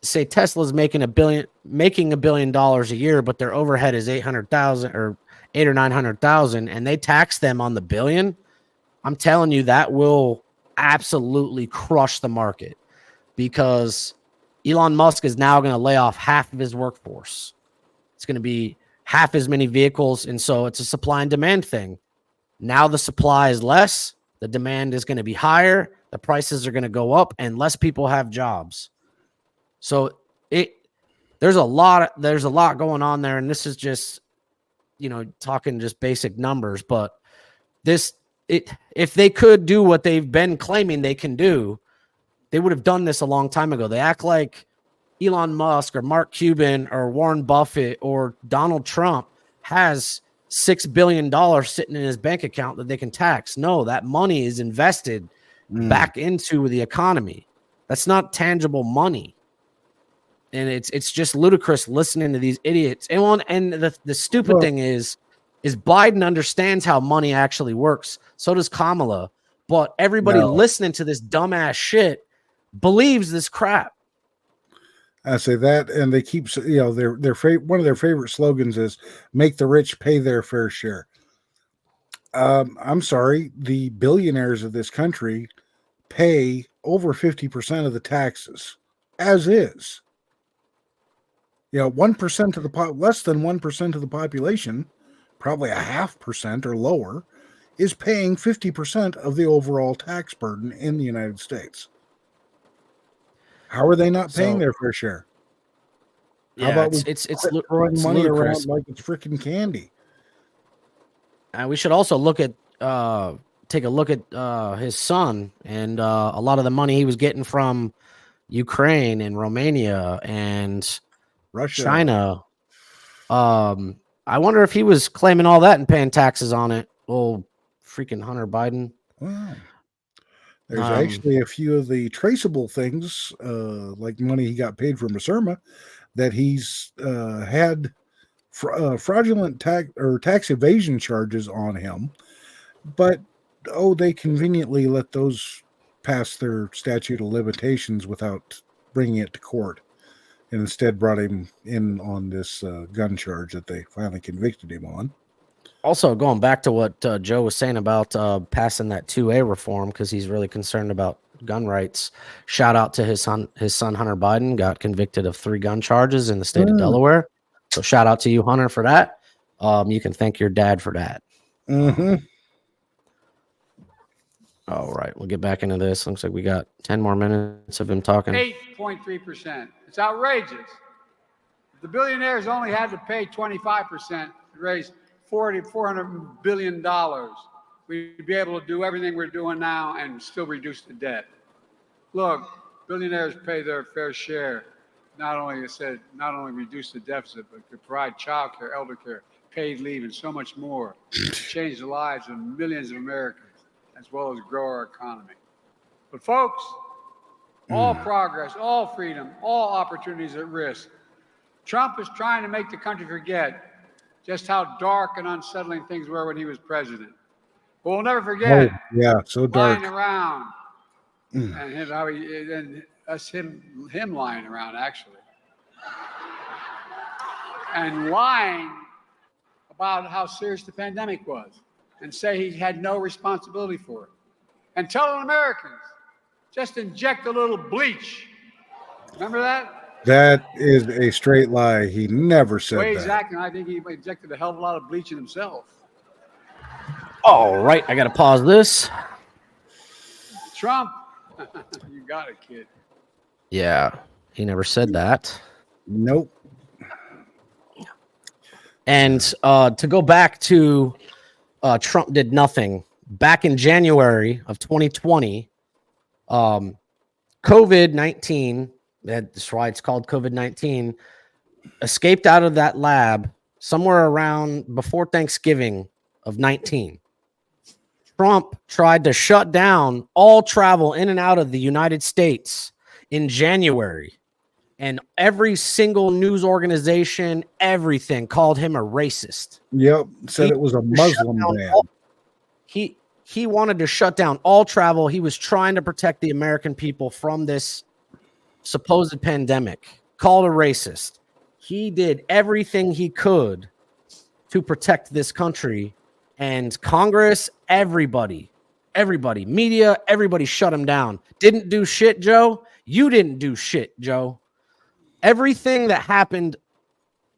say Tesla's making $1 billion a year, but their overhead is 800,000 or 800,000 or 900,000, and they tax them on the billion, I'm telling you that will absolutely crush the market, because Elon Musk is now going to lay off half of his workforce. It's going to be half as many vehicles, and so it's a supply and demand thing. Now the supply is less, the demand is going to be higher. the prices are going to go up and less people have jobs. So there's a lot going on there. And this is just, talking just basic numbers, but if they could do what they've been claiming they can do, they would have done this a long time ago. They act like Elon Musk or Mark Cuban or Warren Buffett or Donald Trump has $6 billion sitting in his bank account that they can tax. No, that money is invested back into the economy. That's not tangible money. And it's just ludicrous listening to these idiots. And the stupid thing is Biden understands how money actually works. So does Kamala. But everybody listening to this dumbass shit believes this crap. I say that, and they keep, one of their favorite slogans is "Make the rich pay their fair share." I'm sorry, the billionaires of this country pay over 50% of the taxes, as is. 1% of the less than 1% of the population, probably 0.5% or lower, is paying 50% of the overall tax burden in the United States. How are they not paying their fair share? How about it's throwing money around like it's freaking candy? We should also take a look at his son and a lot of the money he was getting from Ukraine and Romania and Russia, China. I wonder if he was claiming all that and paying taxes on it. Oh, freaking Hunter Biden. Wow. There's actually a few of the traceable things, like money he got paid from Maserma, that he's had fraudulent tax evasion charges on him. But, they conveniently let those pass their statute of limitations without bringing it to court. And instead brought him in on this gun charge that they finally convicted him on. Also, going back to what Joe was saying about passing that 2A reform, because he's really concerned about gun rights. Shout out to his son Hunter Biden, got convicted of 3 gun charges in the state of Delaware. So shout out to you, Hunter, for that. You can thank your dad for that. Mm-hmm. All right, we'll get back into this. Looks like we got 10 more minutes of him talking. 8.3%. It's outrageous. The billionaires only had to pay 25% to raise $400 billion. We'd be able to do everything we're doing now and still reduce the debt. Look, billionaires pay their fair share. Not only reduce the deficit, but could provide child care, elder care, paid leave, and so much more to change the lives of millions of Americans, as well as grow our economy. But folks, all progress, all freedom, all opportunities at risk. Trump is trying to make the country forget just how dark and unsettling things were when he was president. But we'll never forget. Oh, yeah, so dark. Lying around, and him lying around actually, and lying about how serious the pandemic was, and say he had no responsibility for it, and telling Americans just inject a little bleach. Remember that? That is a straight lie. He never said that. Exactly. I think he injected a hell of a lot of bleach in himself. All right, I got to pause this. Trump, you got it, kid. Yeah, he never said that. Nope. And to go back to Trump did nothing. Back in January of 2020, COVID-19, that's why it's called COVID-19, escaped out of that lab somewhere around before Thanksgiving of 19. Trump tried to shut down all travel in and out of the United States in January. And every single news organization, everything called him a racist. Yep. Said it was a Muslim ban. He wanted to shut down all travel. He was trying to protect the American people from this supposed pandemic, called a racist. He did everything he could to protect this country, and Congress, everybody, media, everybody shut him down. Didn't do shit, Joe. You didn't do shit, Joe. Everything that happened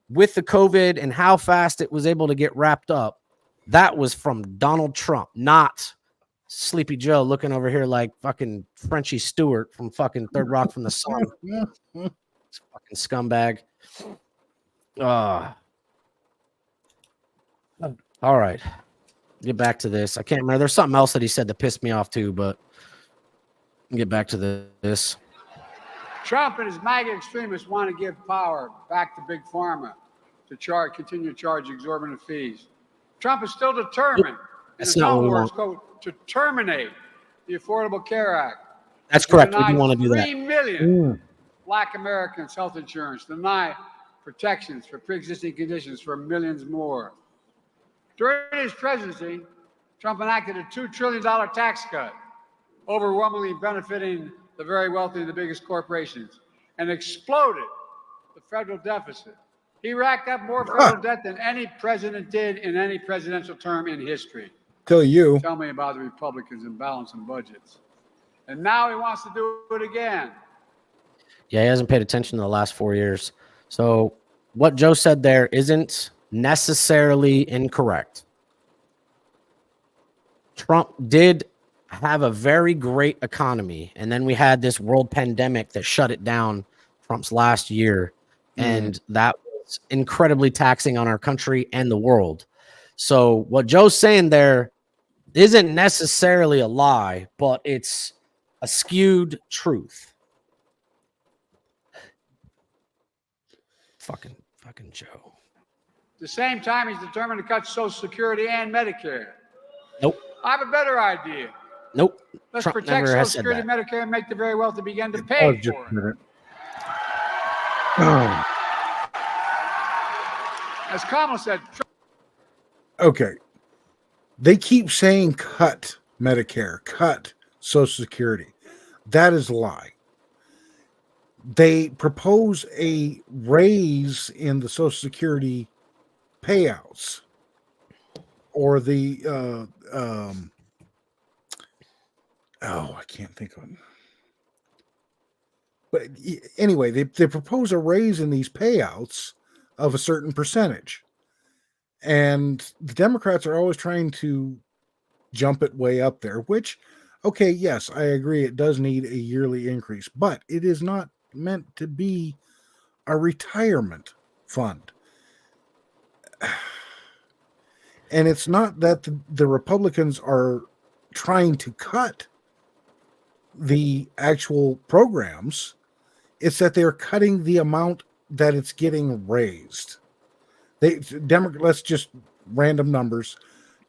with the COVID and how fast it was able to get wrapped up, that was from Donald Trump, not Sleepy Joe looking over here like fucking Frenchie Stewart from fucking Third Rock from the Sun. It's fucking scumbag. All right. Get back to this. I can't remember. There's something else that he said that pissed me off too, but get back to this. Trump and his MAGA extremists want to give power back to Big Pharma to continue to charge exorbitant fees. Trump is still determined in his own words to terminate the Affordable Care Act. That's correct. We do want to do that. 3 million Black Americans health insurance, deny protections for pre-existing conditions for millions more. During his presidency, Trump enacted a $2 trillion tax cut, overwhelmingly benefiting the very wealthy and the biggest corporations, and exploded the federal deficit. He racked up more federal debt than any president did in any presidential term in history. Tell me about the Republicans and balancing budgets. And now he wants to do it again. Yeah, he hasn't paid attention to the last 4 years. So what Joe said there isn't necessarily incorrect. Trump did have a very great economy, and then we had this world pandemic that shut it down Trump's last year, and that was incredibly taxing on our country and the world. So what Joe's saying there isn't necessarily a lie, but it's a skewed truth. Fucking Joe. At the same time, he's determined to cut Social Security and Medicare. Nope. I have a better idea. Nope. Let's Trump protect never Social Security and Medicare and make the very wealthy begin to pay for it. As Kamala said. Okay. They keep saying cut Medicare, cut Social Security. That is a lie. They propose a raise in the Social Security payouts, or the I can't think of it. But anyway, they propose a raise in these payouts of a certain percentage. And the Democrats are always trying to jump it way up there, which, okay, yes, I agree, it does need a yearly increase, but it is not meant to be a retirement fund. And it's not that the Republicans are trying to cut the actual programs. It's that they're cutting the amount that it's getting raised. Let's just random numbers.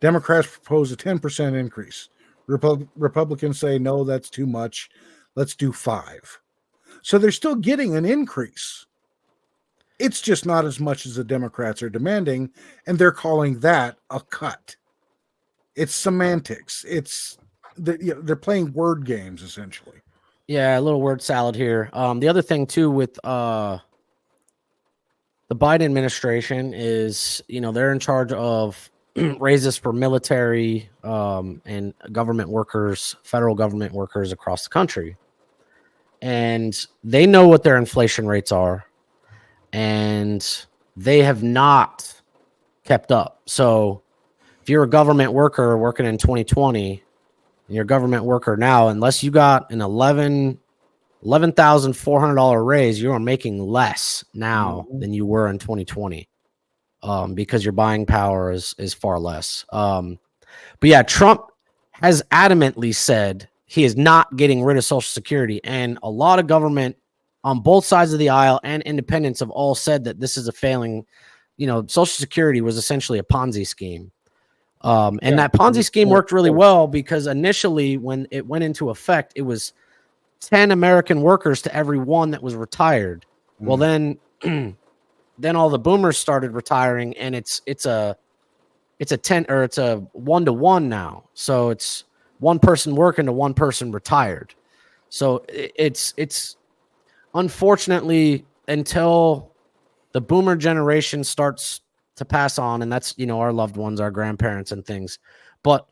Democrats propose a 10% increase. Republicans say, no, that's too much. Let's do 5. So they're still getting an increase. It's just not as much as the Democrats are demanding, and they're calling that a cut. It's semantics. They're playing word games, essentially. Yeah, a little word salad here. The other thing, too, with the Biden administration is, they're in charge of raises for military and government workers, federal government workers across the country. And they know what their inflation rates are, and they have not kept up. So if you're a government worker working in 2020, and you're a government worker now, unless you got an $11,400 raise, you are making less now than you were in 2020, because your buying power is far less. But yeah, Trump has adamantly said he is not getting rid of Social Security, and a lot of government on both sides of the aisle and independents have all said that this is a failing. Social Security was essentially a Ponzi scheme. And that Ponzi scheme worked really well because initially when it went into effect, it was 10 American workers to every one that was retired. Well, then all the boomers started retiring, and it's a 1-to-1 now. So it's one person working to one person retired. So it's unfortunately, until the boomer generation starts to pass on, and that's, our loved ones, our grandparents and things, but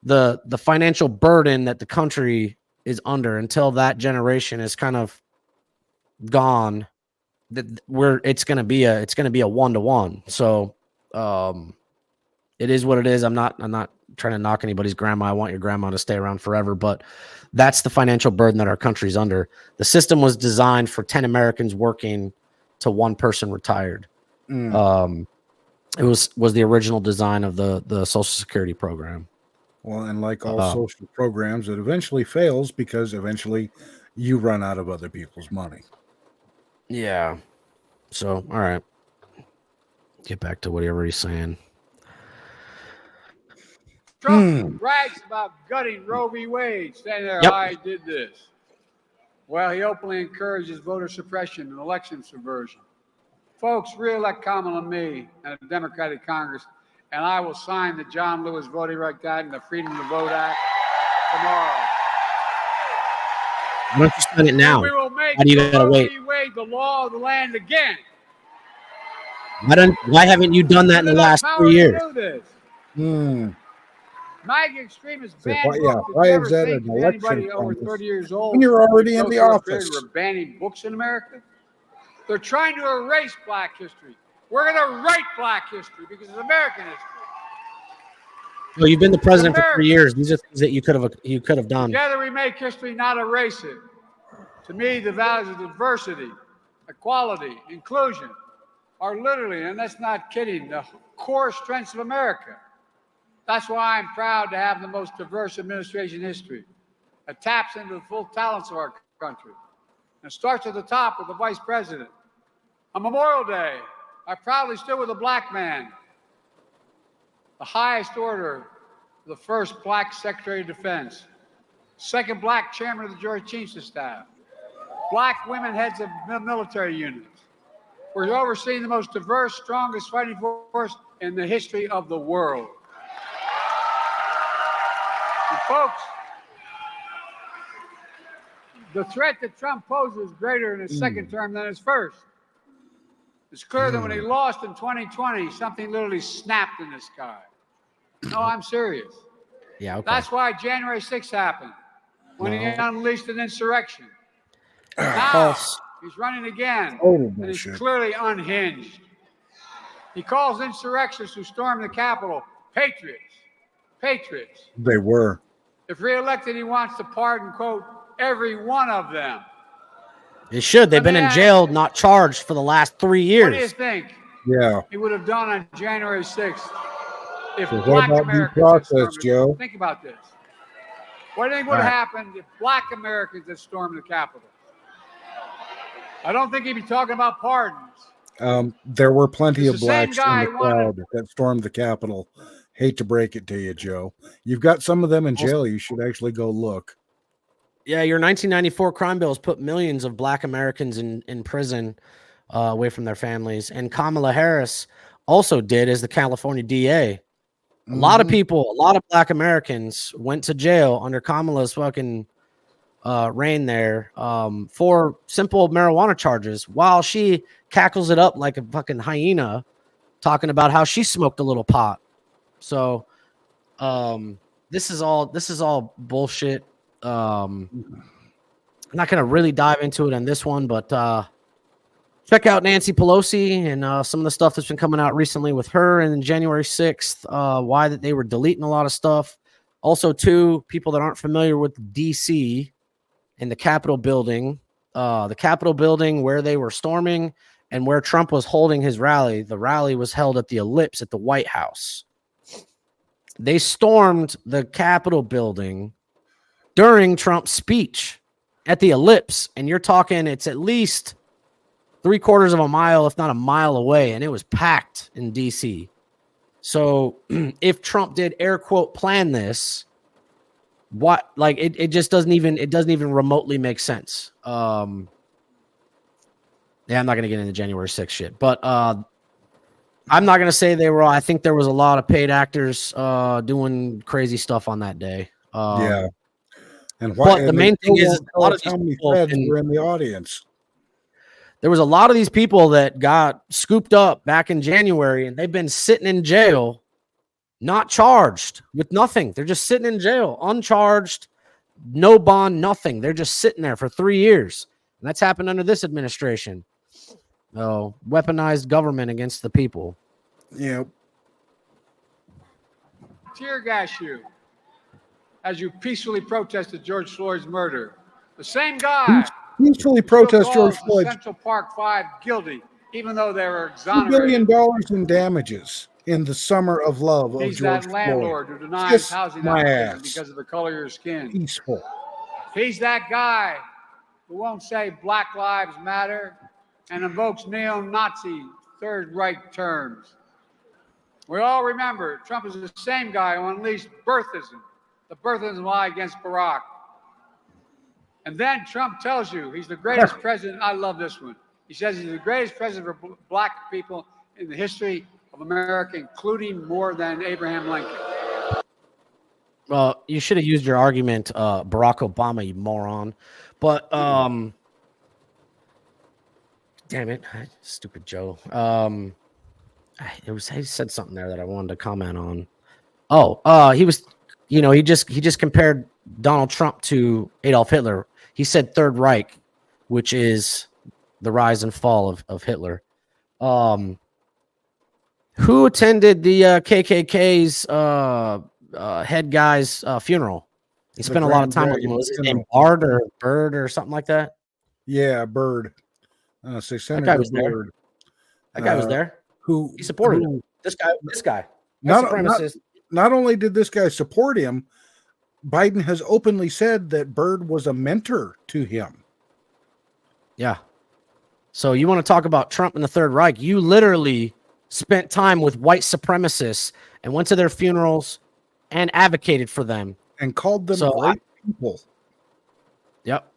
the financial burden that the country is under, until that generation is kind of gone, it's going to be a 1-to-1. So it is what it is. I'm not trying to knock anybody's grandma. I want your grandma to stay around forever, but that's the financial burden that our country's under. The system was designed for 10 Americans working to one person retired. It was the original design of the Social Security program. Well, and like all social programs, it eventually fails because eventually you run out of other people's money. Yeah. So, all right. Get back to whatever he's saying. Trump brags about gutting Roe v. Wade, saying there, I did this. Well, he openly encourages voter suppression and election subversion. Folks, re-elect Kamala and me and a Democratic Congress, and I will sign the John Lewis Voting Rights Act and the Freedom to Vote Act tomorrow. Why don't you sign it now? We will make Why do you gotta wait? Wade the law of the land again. Why haven't you done that in the last 3 years? MAGA extremists So ban why is that an election anybody over 30 years old when you're already in the office? We're banning books in America. They're trying to erase Black history. We're going to write Black history because it's American history. Well, you've been the president for 3 years. These are things that you could have done. Together we make history, not erase it. To me, the values of diversity, equality, inclusion are literally, and that's not kidding, the core strengths of America. That's why I'm proud to have the most diverse administration in history. It taps into the full talents of our country. And starts at the top with the vice president. On Memorial Day, I proudly stood with a Black man, the highest order, the first Black Secretary of Defense, second Black chairman of the Joint Chiefs of Staff, Black women heads of military units. We're overseeing the most diverse, strongest fighting force in the history of the world. And folks, the threat that Trump poses is greater in his second term than his first. It's clear that when he lost in 2020, something literally snapped in the sky. No, I'm serious. Yeah, okay. That's why January 6th happened, when he unleashed an insurrection. Now, he's running again, and he's clearly unhinged. He calls insurrectionists who stormed the Capitol patriots. Patriots. They were. If reelected, he wants to pardon, quote, every one of them. They should. They've been in jail, not charged for the last 3 years. What do you think? Yeah. He would have done on January 6th if So Black what about due Americans process, Joe? Think about this. What do you think would have happened if Black Americans had stormed the Capitol? I don't think he'd be talking about pardons. There were plenty of It's the blacks same guy in the crowd that stormed the Capitol. Hate to break it to you, Joe. You've got some of them in jail. You should actually go look. Yeah, your 1994 crime bills put millions of Black Americans in prison away from their families. And Kamala Harris also did as the California DA. A lot of people, a lot of Black Americans went to jail under Kamala's fucking reign there for simple marijuana charges while she cackles it up like a fucking hyena talking about how she smoked a little pot. So this is all bullshit. I'm not going to really dive into it on this one, but check out Nancy Pelosi and some of the stuff that's been coming out recently with her and January 6th, why that they were deleting a lot of stuff. Also, too, people that aren't familiar with DC and the Capitol building where they were storming and where Trump was holding his rally. The rally was held at the Ellipse at the White House. They stormed the Capitol building during Trump's speech at the Ellipse, and you're talking it's at least 3/4 of a mile, if not a mile away, and it was packed in DC. So if Trump did air quote plan this, what like it just doesn't even remotely make sense. Yeah, I'm not gonna get into January 6th shit, but I'm not gonna say they were all. I think there was a lot of paid actors doing crazy stuff on that day. Yeah. And but the main thing is a lot of how many feds were in the audience. There was a lot of these people that got scooped up back in January, and they've been sitting in jail, not charged with nothing. They're just sitting in jail, uncharged, no bond, nothing. They're just sitting there for 3 years. And that's happened under this administration. Oh, weaponized government against the people. Yeah. tear gas you as you peacefully protested George Floyd's murder. The same guy peacefully protest George the Floyd. Central Park Five guilty, even though they were $2 exonerated. billion in damages in the summer of love of He's George that landlord Floyd. who denies Kiss housing my applications ass. because of the color of your skin. Peaceful. He's that guy who won't say Black Lives Matter and invokes neo-Nazi Third Reich terms. We all remember Trump is the same guy who unleashed birthism, the birthism lie against Barack. And then Trump tells you he's the greatest president. I love this one. He says he's the greatest president for black people in the history of America, including more than Abraham Lincoln. Well, you should have used your argument, Barack Obama, you moron. But damn it, stupid Joe. He said something there that I wanted to comment on. He was, he just compared Donald Trump to Adolf Hitler. He said Third Reich, which is the rise and fall of Hitler. Who attended the KKK's head guy's funeral? He spent a lot of time with him. Was his name Bird or something like that? Yeah, Bird. That guy was there. That guy was there. He supported him. This guy. Not only did this guy support him, Biden has openly said that Bird was a mentor to him. Yeah. So you want to talk about Trump and the Third Reich? You literally spent time with white supremacists and went to their funerals and advocated for them and called them great people. Yep.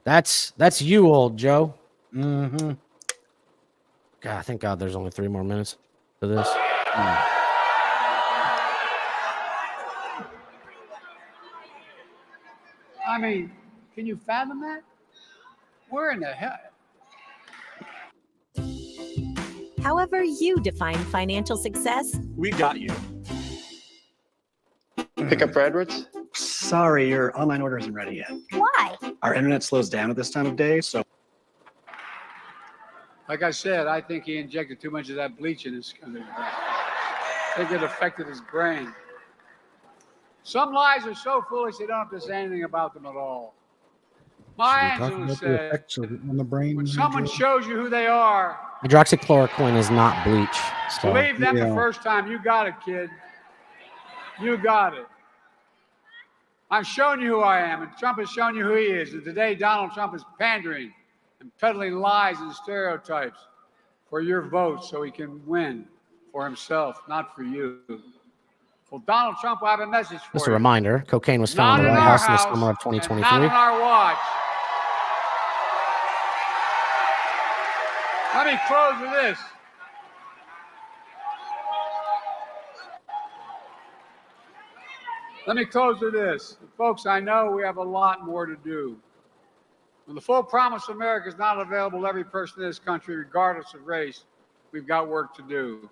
That's you, old Joe. Mm-hmm. God, thank God there's only 3 more minutes to this. I mean, can you fathom that? Where in the hell? However you define financial success, we got you. Pick up for Edwards? Sorry, your online order isn't ready yet. why? Our internet slows down at this time of day, so. Like I said, I think he injected too much of that bleach in his brain. I think it affected his brain. Some lies are so foolish they don't have to say anything about them at all. Maya Angelou said, when someone shows you who they are, hydroxychloroquine is not bleach. So. Believe them the first time. You got it, kid. You got it. I'm showing you who I am, and Trump has shown you who he is. And today, Donald Trump is pandering and peddling lies and stereotypes for your vote so he can win for himself, not for you. Well, Donald Trump will have a message for you. Just a reminder, cocaine was found in the White House in the summer of 2023. Not on our watch. Let me close with this. Let me close with this. Folks, I know we have a lot more to do. When the full promise of America is not available to every person in this country, regardless of race, we've got work to do.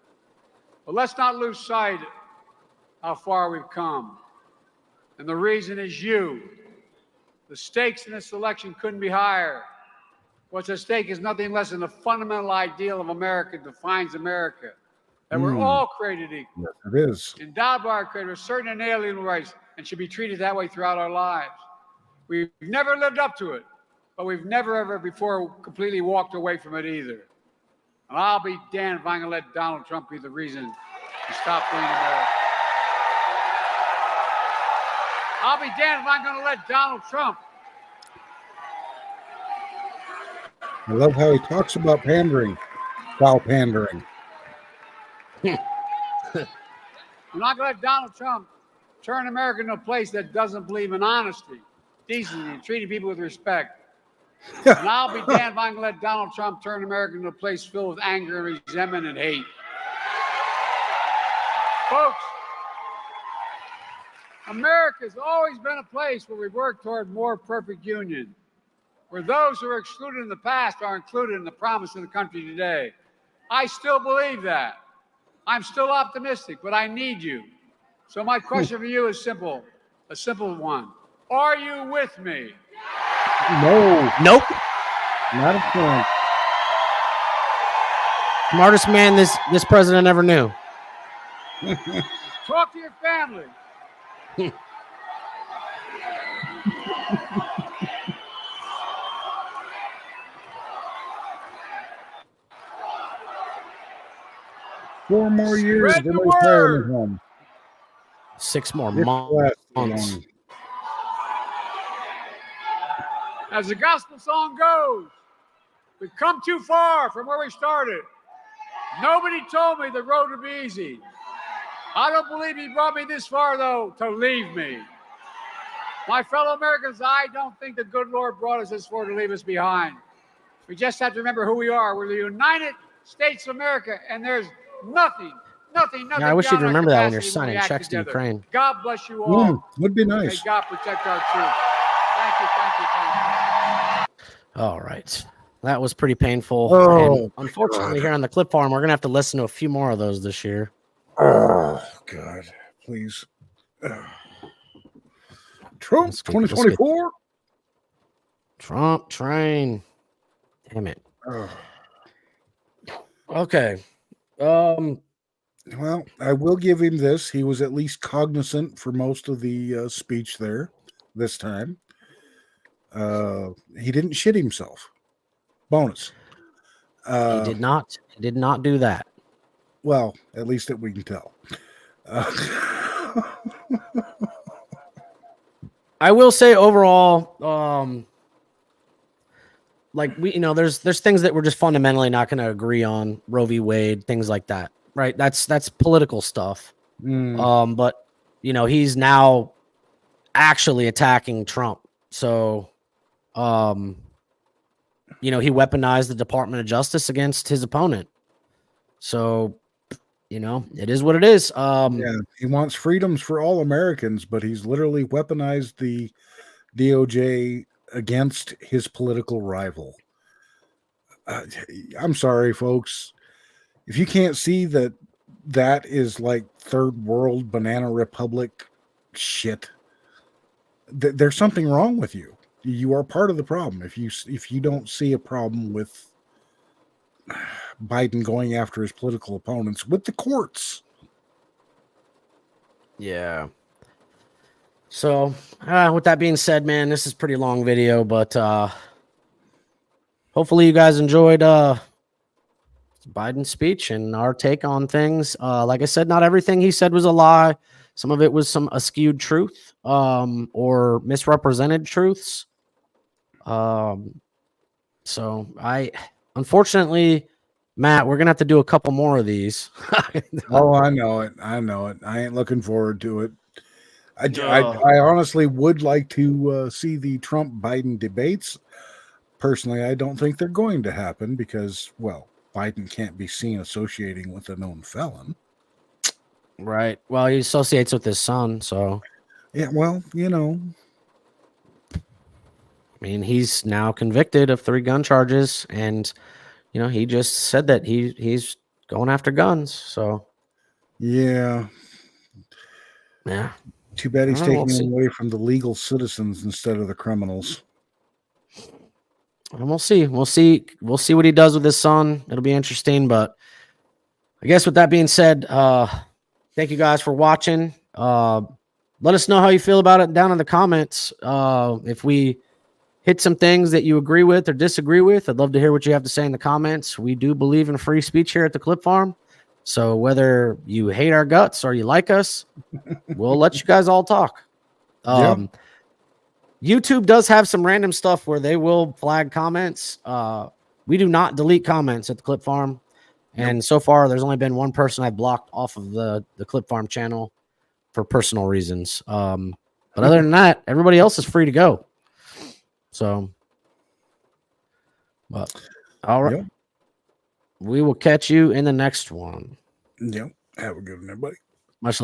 But let's not lose sight of how far we've come. And the reason is you. The stakes in this election couldn't be higher. What's at stake is nothing less than the fundamental ideal of America defines America. That we're all created equal. Yes, it is. Endowed by our Creator with certain inalienable rights and should be treated that way throughout our lives. We've never lived up to it, but we've never ever before completely walked away from it either. And I'll be damned if I'm going to let Donald Trump be the reason to stop being America. I'll be damned if I'm going to let Donald Trump. I love how he talks about pandering, foul pandering. I'm not going to let Donald Trump turn America into a place that doesn't believe in honesty, decency, and treating people with respect. And I'll be damned if I'm going to let Donald Trump turn America into a place filled with anger and resentment and hate. Folks, America's always been a place where we work toward more perfect union, where those who were excluded in the past are included in the promise of the country today. I still believe that. I'm still optimistic, but I need you. So my question for you is simple, a simple one. Are you with me? No. Nope. Not a chance. Smartest man this president ever knew. Talk to your family. 4 more years Spread in the the retirement word. home. 6 more This lasts months. long. As the gospel song goes, we've come too far from where we started. Nobody told me the road would be easy. I don't believe he brought me this far, though, to leave me. My fellow Americans, I don't think the good Lord brought us this far to leave us behind. We just have to remember who we are. We're the United States of America, and there's nothing. Yeah, I wish you'd beyond our remember that when you're capacity we signing act checks to together. Ukraine. God bless you all. Would be May nice. God protect our troops. Thank you. All right. That was pretty painful. Oh, and unfortunately, God. here on the Clip Farm, we're going to have to listen to a few more of those this year. Oh, God. Please. Trump 2024? Trump train. Damn it. Okay. Well, I will give him this. He was at least cognizant for most of the speech there this time. He didn't shit himself. Bonus. He did not. He did not do that. Well, at least that we can tell. I will say overall, like there's things that we're just fundamentally not going to agree on. Roe v. Wade, things like that, right? That's political stuff. But he's now actually attacking Trump. So, he weaponized the Department of Justice against his opponent. So, it is what it is. Yeah, he wants freedoms for all Americans, but he's literally weaponized the DOJ against his political rival. I'm sorry, folks. If you can't see that is like third world banana republic shit, there's something wrong with you. You are part of the problem. If you don't see a problem with Biden going after his political opponents with the courts. Yeah. So, with that being said, man, this is a pretty long video, but hopefully you guys enjoyed Biden's speech and our take on things. Like I said, not everything he said was a lie. Some of it was some askewed truth or misrepresented truths. So unfortunately, Matt, we're going to have to do a couple more of these. Oh, I know it. I ain't looking forward to it. I honestly would like to see the Trump-Biden debates. Personally, I don't think they're going to happen because, well, Biden can't be seen associating with a known felon. Right. Well, he associates with his son, so. Yeah, well, I mean, he's now convicted of 3 gun charges, and he just said that he's going after guns. So yeah. Too bad he's taking them away from the legal citizens instead of the criminals. And we'll see. We'll see what he does with his son. It'll be interesting. But I guess with that being said, thank you guys for watching. Let us know how you feel about it down in the comments. If we hit some things that you agree with or disagree with, I'd love to hear what you have to say in the comments. We do believe in free speech here at the Clip Farm. So whether you hate our guts or you like us, we'll let you guys all talk. YouTube does have some random stuff where they will flag comments. We do not delete comments at the Clip Farm. And so far, there's only been one person I've blocked off of the Clip Farm channel for personal reasons. But other than that, everybody else is free to go. So, but all right. Yep. We will catch you in the next one. Yep. Have a good one, everybody. Much love.